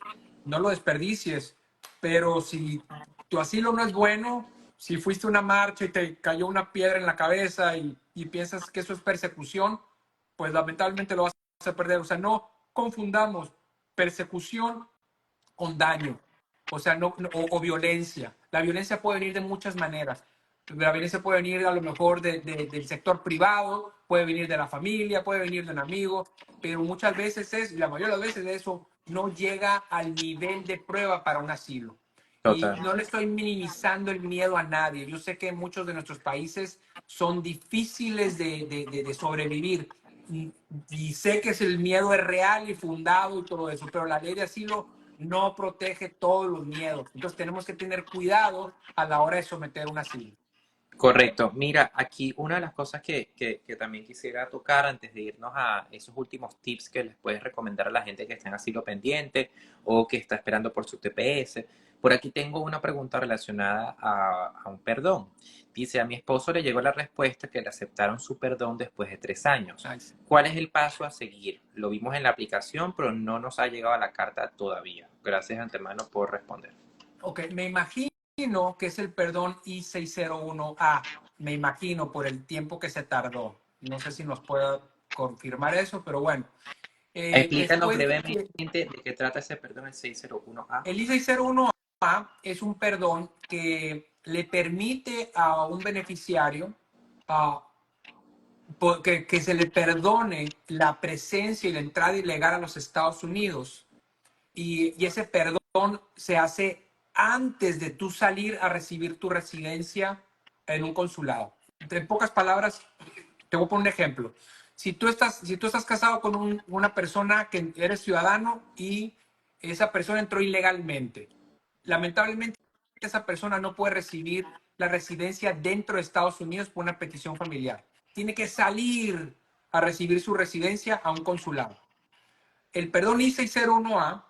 no lo desperdicies. Pero si tu asilo no es bueno, si fuiste a una marcha y te cayó una piedra en la cabeza y piensas que eso es persecución, pues lamentablemente lo vas a perder. O sea, no confundamos persecución con daño, o sea, o violencia. La violencia puede venir de muchas maneras. La violencia puede venir a lo mejor del sector privado, puede venir de la familia, puede venir de un amigo, pero muchas veces la mayoría de las veces eso no llega al nivel de prueba para un asilo. Y total. no le estoy minimizando el miedo a nadie. Yo sé que muchos de nuestros países son difíciles de sobrevivir, y sé que el miedo es real y fundado y todo eso, pero la ley de asilo no protege todos los miedos. Entonces tenemos que tener cuidado a la hora de someter un asilo. Correcto. Mira, aquí una de las cosas que también quisiera tocar antes de irnos a esos últimos tips que les puedes recomendar a la gente que está en asilo pendiente o que está esperando por su TPS. Por aquí tengo una pregunta relacionada a un perdón. Dice, a mi esposo le llegó la respuesta que le aceptaron su perdón después de 3 años. Nice. ¿Cuál es el paso a seguir? Lo vimos en la aplicación, pero no nos ha llegado a la carta todavía. Gracias de antemano por responder. Ok, me imagino que es el perdón I-601A. Me imagino por el tiempo que se tardó. No sé si nos pueda confirmar eso, pero bueno. Explícanos Después de brevemente que de qué trata ese perdón, el 601A. el I-601A es un perdón que le permite a un beneficiario a que se le perdone la presencia y la entrada ilegal a los Estados Unidos. Y ese perdón se hace antes de tú salir a recibir tu residencia en un consulado. En pocas palabras, te voy a poner un ejemplo. Si tú estás casado con una persona que eres ciudadano y esa persona entró ilegalmente, lamentablemente esa persona no puede recibir la residencia dentro de Estados Unidos por una petición familiar. Tiene que salir a recibir su residencia a un consulado. El perdón I-601A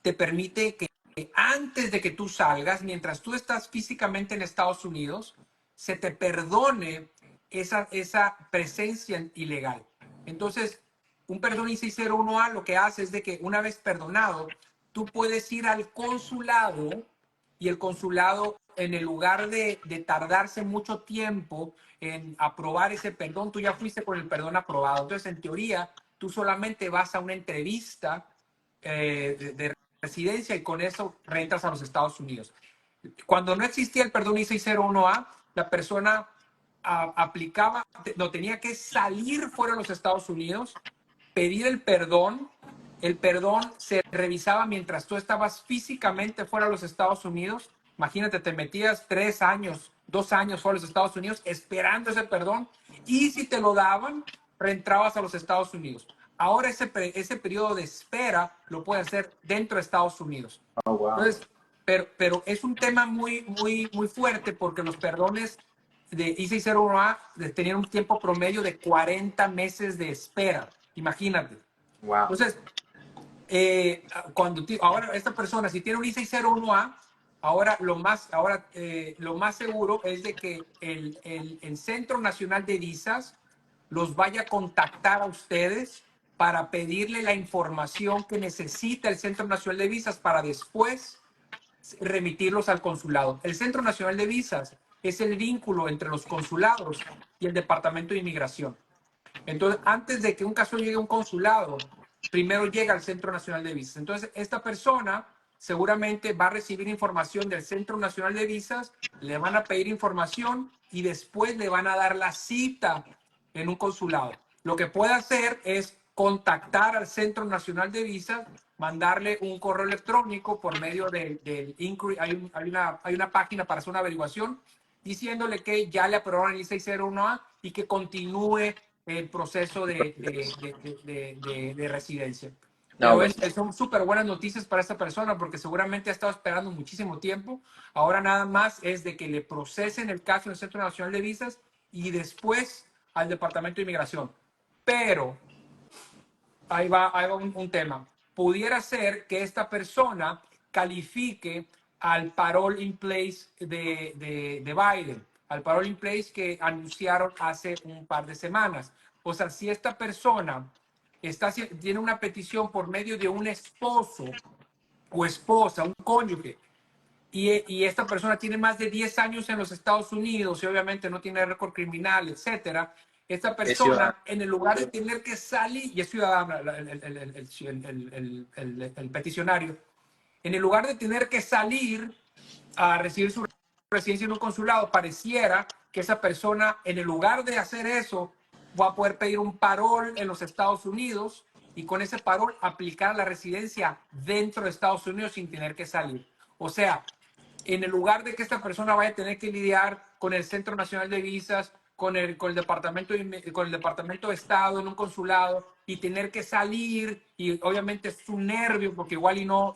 te permite que antes de que tú salgas, mientras tú estás físicamente en Estados Unidos, se te perdone esa presencia ilegal. Entonces, un perdón I-601A lo que hace es de que una vez perdonado, tú puedes ir al consulado y el consulado, en el lugar de tardarse mucho tiempo en aprobar ese perdón, tú ya fuiste con el perdón aprobado. Entonces, en teoría, tú solamente vas a una entrevista de residencia y con eso rentas a los Estados Unidos. Cuando no existía el perdón I-601A, la persona aplicaba, no tenía que salir fuera de los Estados Unidos, pedir el perdón se revisaba mientras tú estabas físicamente fuera de los Estados Unidos. Imagínate, te metías 3 años, 2 años fuera de los Estados Unidos esperando ese perdón y si te lo daban, reentrabas a los Estados Unidos. Ahora ese periodo de espera lo puede hacer dentro de Estados Unidos. Oh, wow. Entonces, pero es un tema muy fuerte porque los perdones de I-601A tenían un tiempo promedio de 40 meses de espera. Imagínate. Wow. Entonces, ahora esta persona, si tiene un I-601A, ahora lo más seguro es de que el Centro Nacional de Visas los vaya a contactar a ustedes para pedirle la información que necesita el Centro Nacional de Visas para después remitirlos al consulado. El Centro Nacional de Visas es el vínculo entre los consulados y el Departamento de Inmigración. Entonces, antes de que un caso llegue a un consulado, primero llega al Centro Nacional de Visas. Entonces, esta persona seguramente va a recibir información del Centro Nacional de Visas, le van a pedir información y después le van a dar la cita en un consulado. Lo que puede hacer es contactar al Centro Nacional de Visas, mandarle un correo electrónico por medio del inquiry. Hay una página para hacer una averiguación diciéndole que ya le aprobaron el I-601A y que continúe el proceso de residencia. No, Pero bueno. son súper buenas noticias para esta persona porque seguramente ha estado esperando muchísimo tiempo. Ahora nada más es de que le procesen el caso en el Centro Nacional de Visas y después al Departamento de Inmigración. Pero ahí va un tema. Pudiera ser que esta persona califique al parole in place de Biden, al parole in place que anunciaron hace un par de semanas. O sea, si esta persona tiene una petición por medio de un esposo o esposa, un cónyuge, y esta persona tiene más de 10 años en los Estados Unidos y obviamente no tiene récord criminal, etcétera, esta Es ciudadano. persona, en el lugar de tener que salir, y es ciudadano el peticionario, en el lugar de tener que salir a recibir su residencia en un consulado, pareciera que esa persona, en el lugar de hacer eso, va a poder pedir un parol en los Estados Unidos y con ese parol aplicar la residencia dentro de Estados Unidos sin tener que salir. O sea, en el lugar de que esta persona vaya a tener que lidiar con el Centro Nacional de Visas, con el Departamento de Estado en un consulado y tener que salir y obviamente es un nervio porque igual y no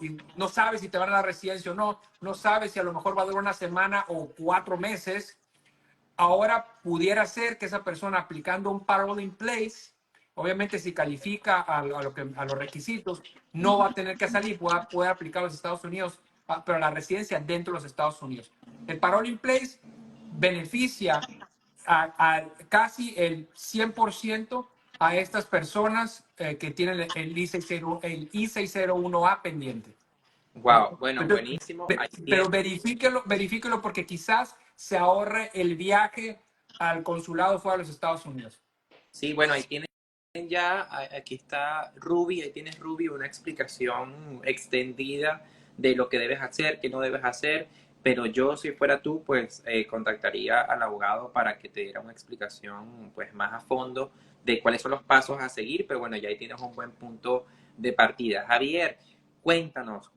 sabes si te van a dar residencia o no, no sabes si a lo mejor va a durar una semana o 4 meses. Ahora pudiera ser que esa persona aplicando un parole in place, obviamente si califica a los requisitos, no va a tener que salir, puede aplicar a los Estados Unidos, pero la residencia dentro de los Estados Unidos. El parole in place beneficia a casi el 100% a estas personas que tienen el I-601A pendiente. Wow, bueno, buenísimo. Ahí Pero tiene. verifíquelo porque quizás se ahorre el viaje al consulado fuera de los Estados Unidos. Sí, bueno, ahí tienen ya, aquí está Ruby, ahí tienes Ruby una explicación extendida de lo que debes hacer, qué no debes hacer, pero yo si fuera tú, pues contactaría al abogado para que te diera una explicación pues más a fondo de cuáles son los pasos a seguir, pero bueno, ya ahí tienes un buen punto de partida. Javier, cuéntanos,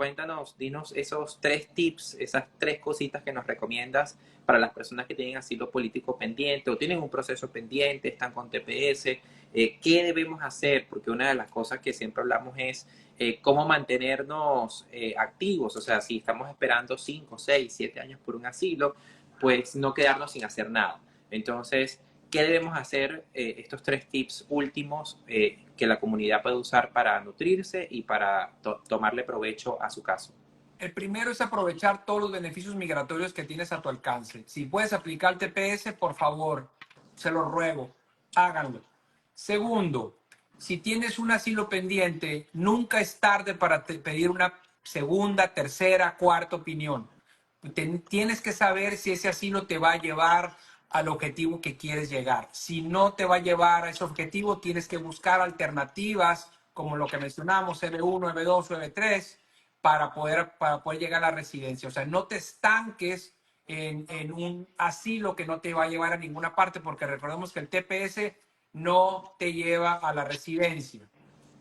dinos esos 3 tips, esas 3 cositas que nos recomiendas para las personas que tienen asilo político pendiente o tienen un proceso pendiente, están con TPS, ¿qué debemos hacer? Porque una de las cosas que siempre hablamos es cómo mantenernos activos, o sea, si estamos esperando 5, 6, 7 años por un asilo, pues no quedarnos sin hacer nada. Entonces, ¿qué debemos hacer? Estos 3 tips últimos que la comunidad puede usar para nutrirse y para tomarle provecho a su caso. El primero es aprovechar todos los beneficios migratorios que tienes a tu alcance. Si puedes aplicar el TPS, por favor, se lo ruego, háganlo. Segundo, si tienes un asilo pendiente, nunca es tarde para pedir una segunda, tercera, cuarta opinión. Tienes que saber si ese asilo te va a llevar al objetivo que quieres llegar. Si no te va a llevar a ese objetivo, tienes que buscar alternativas como lo que mencionamos, EB1, EB2 o EB3, para poder llegar a la residencia. O sea, no te estanques en un asilo que no te va a llevar a ninguna parte, porque recordemos que el TPS no te lleva a la residencia.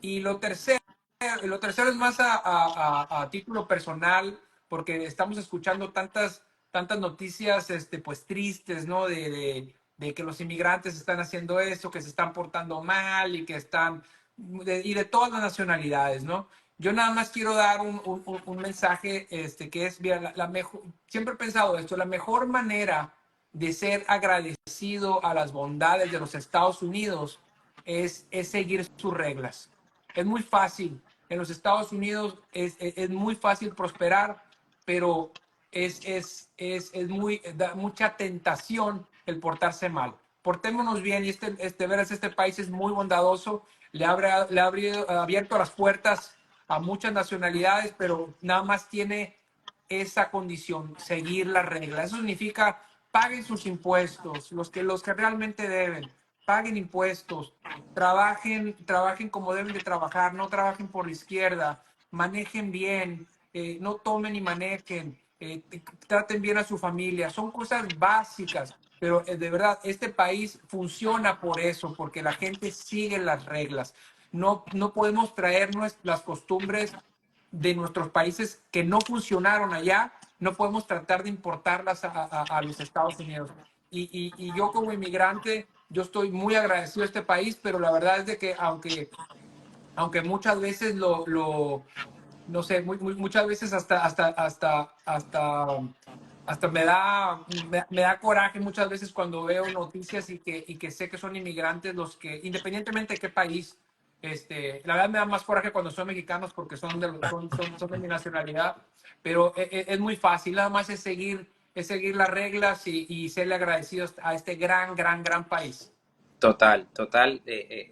Y lo tercero es más a título personal, porque estamos escuchando tantas noticias pues tristes, ¿no? De que los inmigrantes están haciendo esto, que se están portando mal y que están, y de todas las nacionalidades, ¿no? Yo nada más quiero dar un mensaje que es, mira, la mejor, siempre he pensado esto, la mejor manera de ser agradecido a las bondades de los Estados Unidos es seguir sus reglas. Es muy fácil. En los Estados Unidos es muy fácil prosperar, pero da mucha tentación el portarse mal. Portémonos bien y verás, este país es muy bondadoso, le ha abierto las puertas a muchas nacionalidades, pero nada más tiene esa condición, seguir las reglas. Eso significa paguen sus impuestos, los que realmente deben, paguen impuestos, trabajen como deben de trabajar, no trabajen por la izquierda, manejen bien, no tomen y manejen, traten bien a su familia. Son cosas básicas, pero de verdad, este país funciona por eso, porque la gente sigue las reglas. No podemos traernos las costumbres de nuestros países que no funcionaron allá, no podemos tratar de importarlas a los Estados Unidos. Y yo como inmigrante, yo estoy muy agradecido a este país, pero la verdad es de que aunque muchas veces no sé, muchas veces hasta me da coraje muchas veces cuando veo noticias y que sé que son inmigrantes los que, independientemente de qué país, la verdad me da más coraje cuando son mexicanos porque son de mi nacionalidad, pero es muy fácil, nada más es seguir las reglas y serle agradecidos a este gran, gran, gran país. Total, total.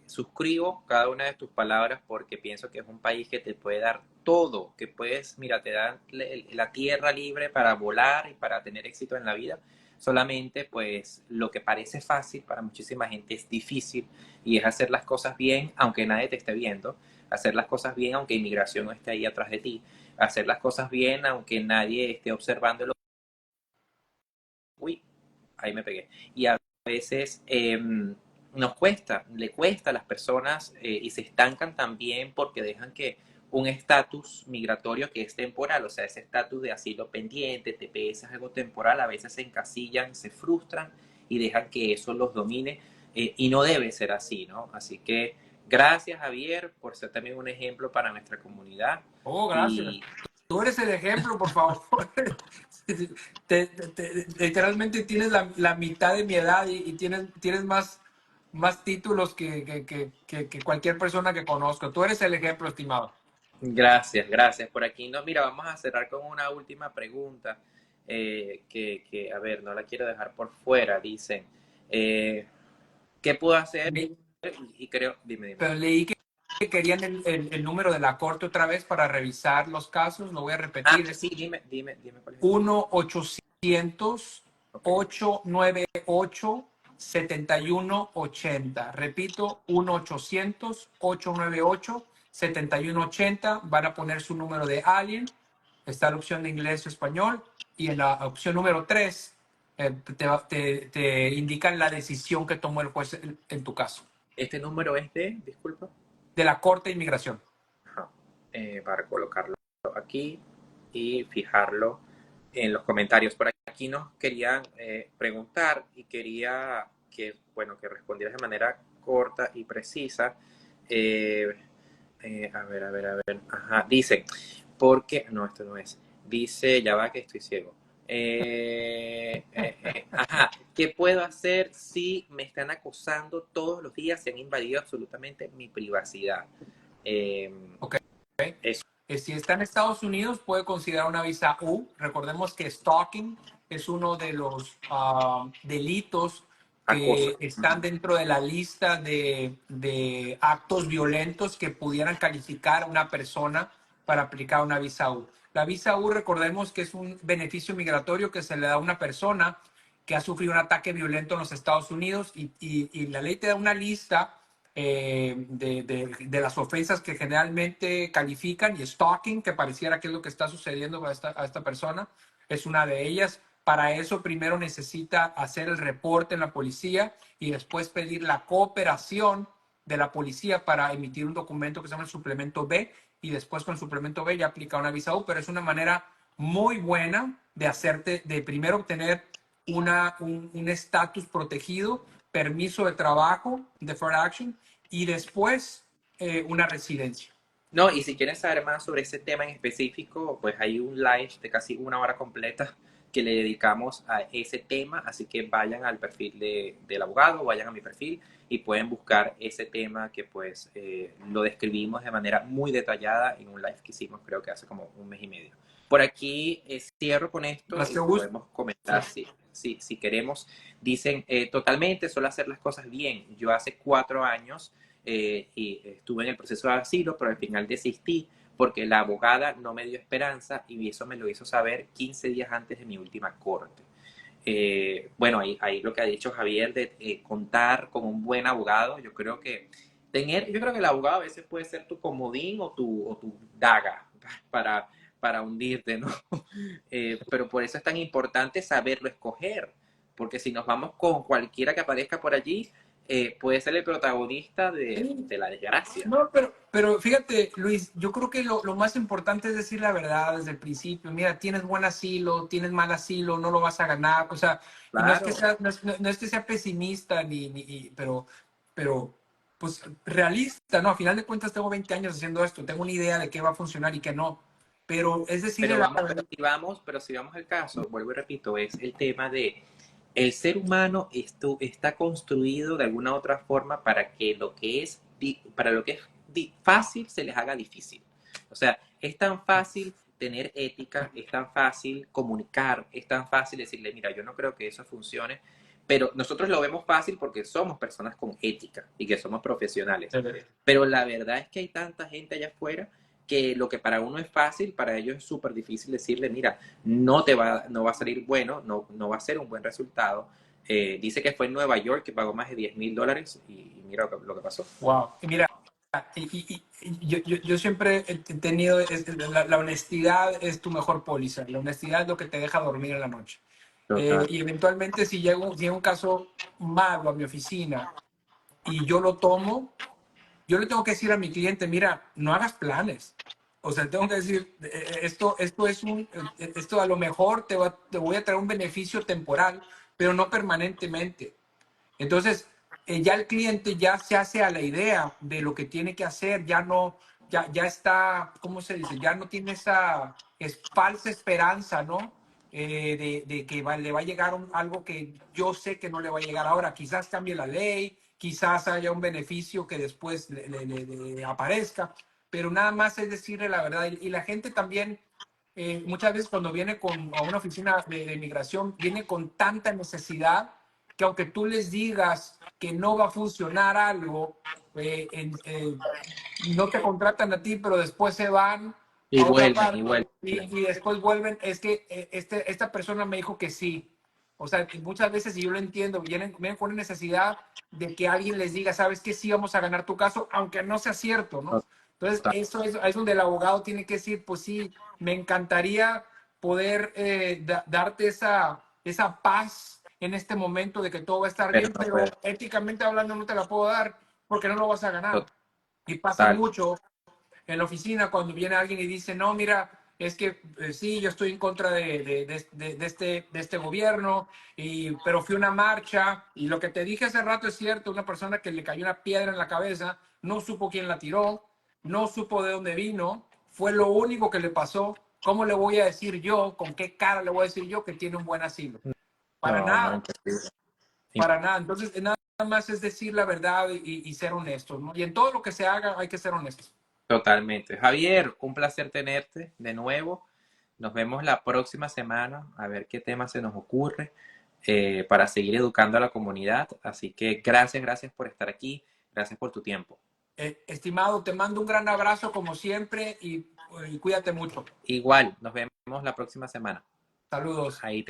Suscribo cada una de tus palabras porque pienso que es un país que te puede dar todo, que puedes, mira, te dan la tierra libre para volar y para tener éxito en la vida. Solamente, pues, lo que parece fácil para muchísima gente es difícil y es hacer las cosas bien aunque nadie te esté viendo, hacer las cosas bien aunque inmigración no esté ahí atrás de ti, hacer las cosas bien aunque nadie esté observando lo. Uy, ahí me pegué. Y a veces nos cuesta, le cuesta a las personas y se estancan también porque dejan que un estatus migratorio que es temporal, o sea, ese estatus de asilo pendiente, TPS es algo temporal, a veces se encasillan, se frustran y dejan que eso los domine y no debe ser así, ¿no? Así que gracias Javier por ser también un ejemplo para nuestra comunidad Oh, gracias. y Tú eres el ejemplo, por favor. Literalmente tienes la mitad de mi edad y tienes más títulos que cualquier persona que conozco. Tú eres el ejemplo, estimado. gracias, gracias. Por aquí no, mira, vamos a cerrar con una última pregunta a ver, no la quiero dejar por fuera. Dicen, eh, ¿qué puedo hacer? Y creo, dime. Pero leí que querían el número de la corte otra vez para revisar los casos. Lo voy a Ah, repetir. Es sí, dime cuál es el número. 1-800 Ok. 898 7180. Repito, 1-800-898-7180. Van a poner su número de alien. Está la opción de inglés o español. Y en la opción número 3 te indican la decisión que tomó el juez en tu caso. Este número es disculpa. De la Corte de Inmigración. Ajá. Para colocarlo aquí y fijarlo en los comentarios. Por aquí nos querían preguntar y quería que, bueno, que respondieras de manera corta y precisa. Eh, a ver. Ajá, dice, porque, no, esto no es. Dice, ya va que estoy ciego. Ajá, ¿qué puedo hacer si me están acosando todos los días? Se han invadido absolutamente mi privacidad. Eh, Ok. eso. Si está en Estados Unidos, puede considerar una visa U. Recordemos que stalking es uno de los delitos Acoso. que están dentro de la lista de actos violentos que pudieran calificar a una persona para aplicar una visa U. La visa U, recordemos que es un beneficio migratorio que se le da a una persona que ha sufrido un ataque violento en los Estados Unidos y la ley te da una lista de las ofensas que generalmente califican, y stalking, que pareciera que es lo que está sucediendo a esta persona, es una de ellas. Para eso primero necesita hacer el reporte en la policía y después pedir la cooperación de la policía para emitir un documento que se llama el suplemento B, y después con el suplemento B ya aplica una visa U, pero es una manera muy buena de hacerte, de primero obtener un estatus protegido, permiso de trabajo, deferred action, y después una residencia. No, y si quieren saber más sobre ese tema en específico, pues hay un live de casi una hora completa que le dedicamos a ese tema, así que vayan al perfil del abogado, vayan a mi perfil y pueden buscar ese tema que pues lo describimos de manera muy detallada en un live que hicimos creo que hace como un mes y medio. Por aquí cierro con esto Más y que gusto. podemos Sí. comentar si queremos. Dicen totalmente, solo hacer las cosas bien. Yo hace 4 años y estuve en el proceso de asilo, pero al final desistí porque la abogada no me dio esperanza y eso me lo hizo saber 15 días antes de mi última corte. Bueno, ahí lo que ha dicho Javier de contar con un buen abogado, yo creo que el abogado a veces puede ser tu comodín o tu daga para hundirte, ¿no? Pero por eso es tan importante saberlo escoger, porque si nos vamos con cualquiera que aparezca por allí, puede ser el protagonista Sí. de la desgracia. No, pero fíjate, Luis, yo creo que lo más importante es decir la verdad desde el principio. Mira, tienes buen asilo, tienes mal asilo, no lo vas a ganar. O sea, y no es que Claro, sea, no es que sea pesimista, pero, pues realista, ¿no? A final de cuentas tengo 20 años haciendo esto, tengo una idea de qué va a funcionar y qué no. Pero es decirle pero la vamos, verdad. pero si vamos al caso, vuelvo y repito, es el tema de el ser humano está construido de alguna otra forma para que para lo que es fácil se les haga difícil. O sea, es tan fácil tener ética, es tan fácil comunicar, es tan fácil decirle, mira, yo no creo que eso funcione, pero nosotros lo vemos fácil porque somos personas con ética y que somos profesionales. Pero la verdad es que hay tanta gente allá afuera que lo que para uno es fácil, para ellos es súper difícil decirle, mira, no va a salir bueno, no va a ser un buen resultado. Dice que fue en Nueva York que pagó más de $10,000 y mira lo que pasó. Wow. Y mira, yo siempre he tenido, la honestidad es tu mejor póliza. La honestidad es lo que te deja dormir en la noche. Total. Y eventualmente si llega un caso malo a mi oficina y yo lo tomo, yo le tengo que decir a mi cliente, mira, no hagas planes. O sea, tengo que decir, esto a lo mejor te voy a traer un beneficio temporal, pero no permanentemente. Entonces, ya el cliente ya se hace a la idea de lo que tiene que hacer, ya está, ¿cómo se dice? Ya no tiene esa falsa esperanza, ¿no? De que le va a llegar algo que yo sé que no le va a llegar ahora. Quizás cambie la ley, quizás haya un beneficio que después le aparezca, pero nada más es decirle la verdad. Y la gente también, muchas veces cuando viene a una oficina de inmigración, viene con tanta necesidad que aunque tú les digas que no va a funcionar algo, no te contratan a ti, pero después se van Y a otra vuelven, y parte vuelven. y después vuelven. Es que esta persona me dijo que sí. O sea, que muchas veces, y yo lo entiendo, vienen con necesidad de que alguien les diga, sabes que sí vamos a ganar tu caso, aunque no sea cierto, ¿no? Entonces, Total. eso es donde el abogado tiene que decir, pues sí, me encantaría poder darte esa paz en este momento de que todo va a estar Pero bien, no pero puede. éticamente hablando no te la puedo dar porque no lo vas a ganar. Y pasa Total. mucho en la oficina cuando viene alguien y dice, no, mira, es que sí, yo estoy en contra de este gobierno, pero fui a una marcha y lo que te dije hace rato es cierto, una persona que le cayó una piedra en la cabeza, no supo quién la tiró, no supo de dónde vino, fue lo único que le pasó. ¿Cómo le voy a decir yo, con qué cara le voy a decir yo que tiene un buen asilo? Para No, no, nada, imposible. para nada. Entonces, nada más es decir la verdad y ser honestos, ¿no? Y en todo lo que se haga hay que ser honestos. Totalmente. Javier, un placer tenerte de nuevo. Nos vemos la próxima semana a ver qué tema se nos ocurre para seguir educando a la comunidad. Así que gracias, gracias por estar aquí. Gracias por tu tiempo. Estimado, te mando un gran abrazo como siempre y cuídate mucho. Igual, nos vemos la próxima semana. Saludos. Ahí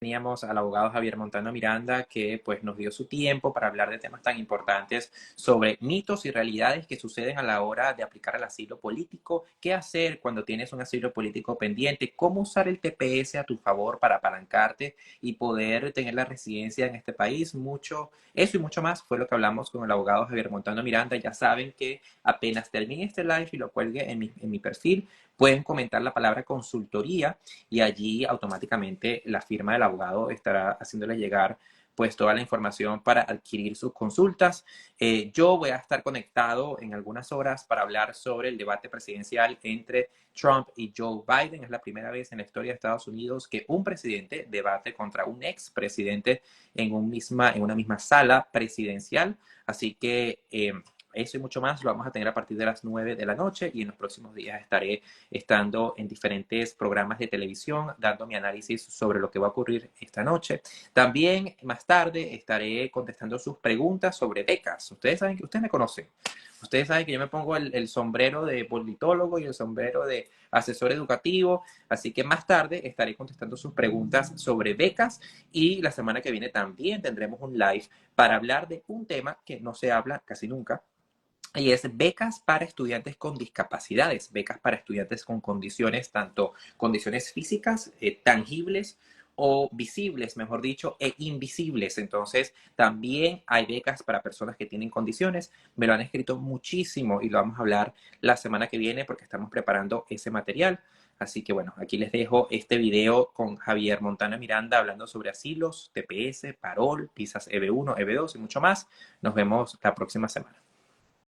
teníamos al abogado Javier Montano Miranda que pues nos dio su tiempo para hablar de temas tan importantes sobre mitos y realidades que suceden a la hora de aplicar el asilo político, qué hacer cuando tienes un asilo político pendiente, cómo usar el TPS a tu favor para apalancarte y poder tener la residencia en este país. Mucho, eso y mucho más fue lo que hablamos con el abogado Javier Montano Miranda. Ya saben que apenas termine este live y lo cuelgue en mi perfil, pueden comentar la palabra consultoría y allí automáticamente la firma del abogado estará haciéndole llegar pues toda la información para adquirir sus consultas. Yo voy a estar conectado en algunas horas para hablar sobre el debate presidencial entre Trump y Joe Biden. Es la primera vez en la historia de Estados Unidos que un presidente debate contra un expresidente en una misma sala presidencial. Así que eso y mucho más lo vamos a tener a partir de las 9 de la noche y en los próximos días estaré estando en diferentes programas de televisión dando mi análisis sobre lo que va a ocurrir esta noche. También más tarde estaré contestando sus preguntas sobre becas. Ustedes saben que ustedes me conocen. Ustedes saben que yo me pongo el sombrero de politólogo y el sombrero de asesor educativo, así que más tarde estaré contestando sus preguntas sobre becas y la semana que viene también tendremos un live para hablar de un tema que no se habla casi nunca, y es becas para estudiantes con discapacidades, becas para estudiantes con condiciones, tanto condiciones físicas, tangibles o visibles, mejor dicho, e invisibles. Entonces, también hay becas para personas que tienen condiciones. Me lo han escrito muchísimo y lo vamos a hablar la semana que viene porque estamos preparando ese material. Así que bueno, aquí les dejo este video con Javier Montano Miranda hablando sobre asilos, TPS, parol, visas EB1, EB2 y mucho más. Nos vemos la próxima semana.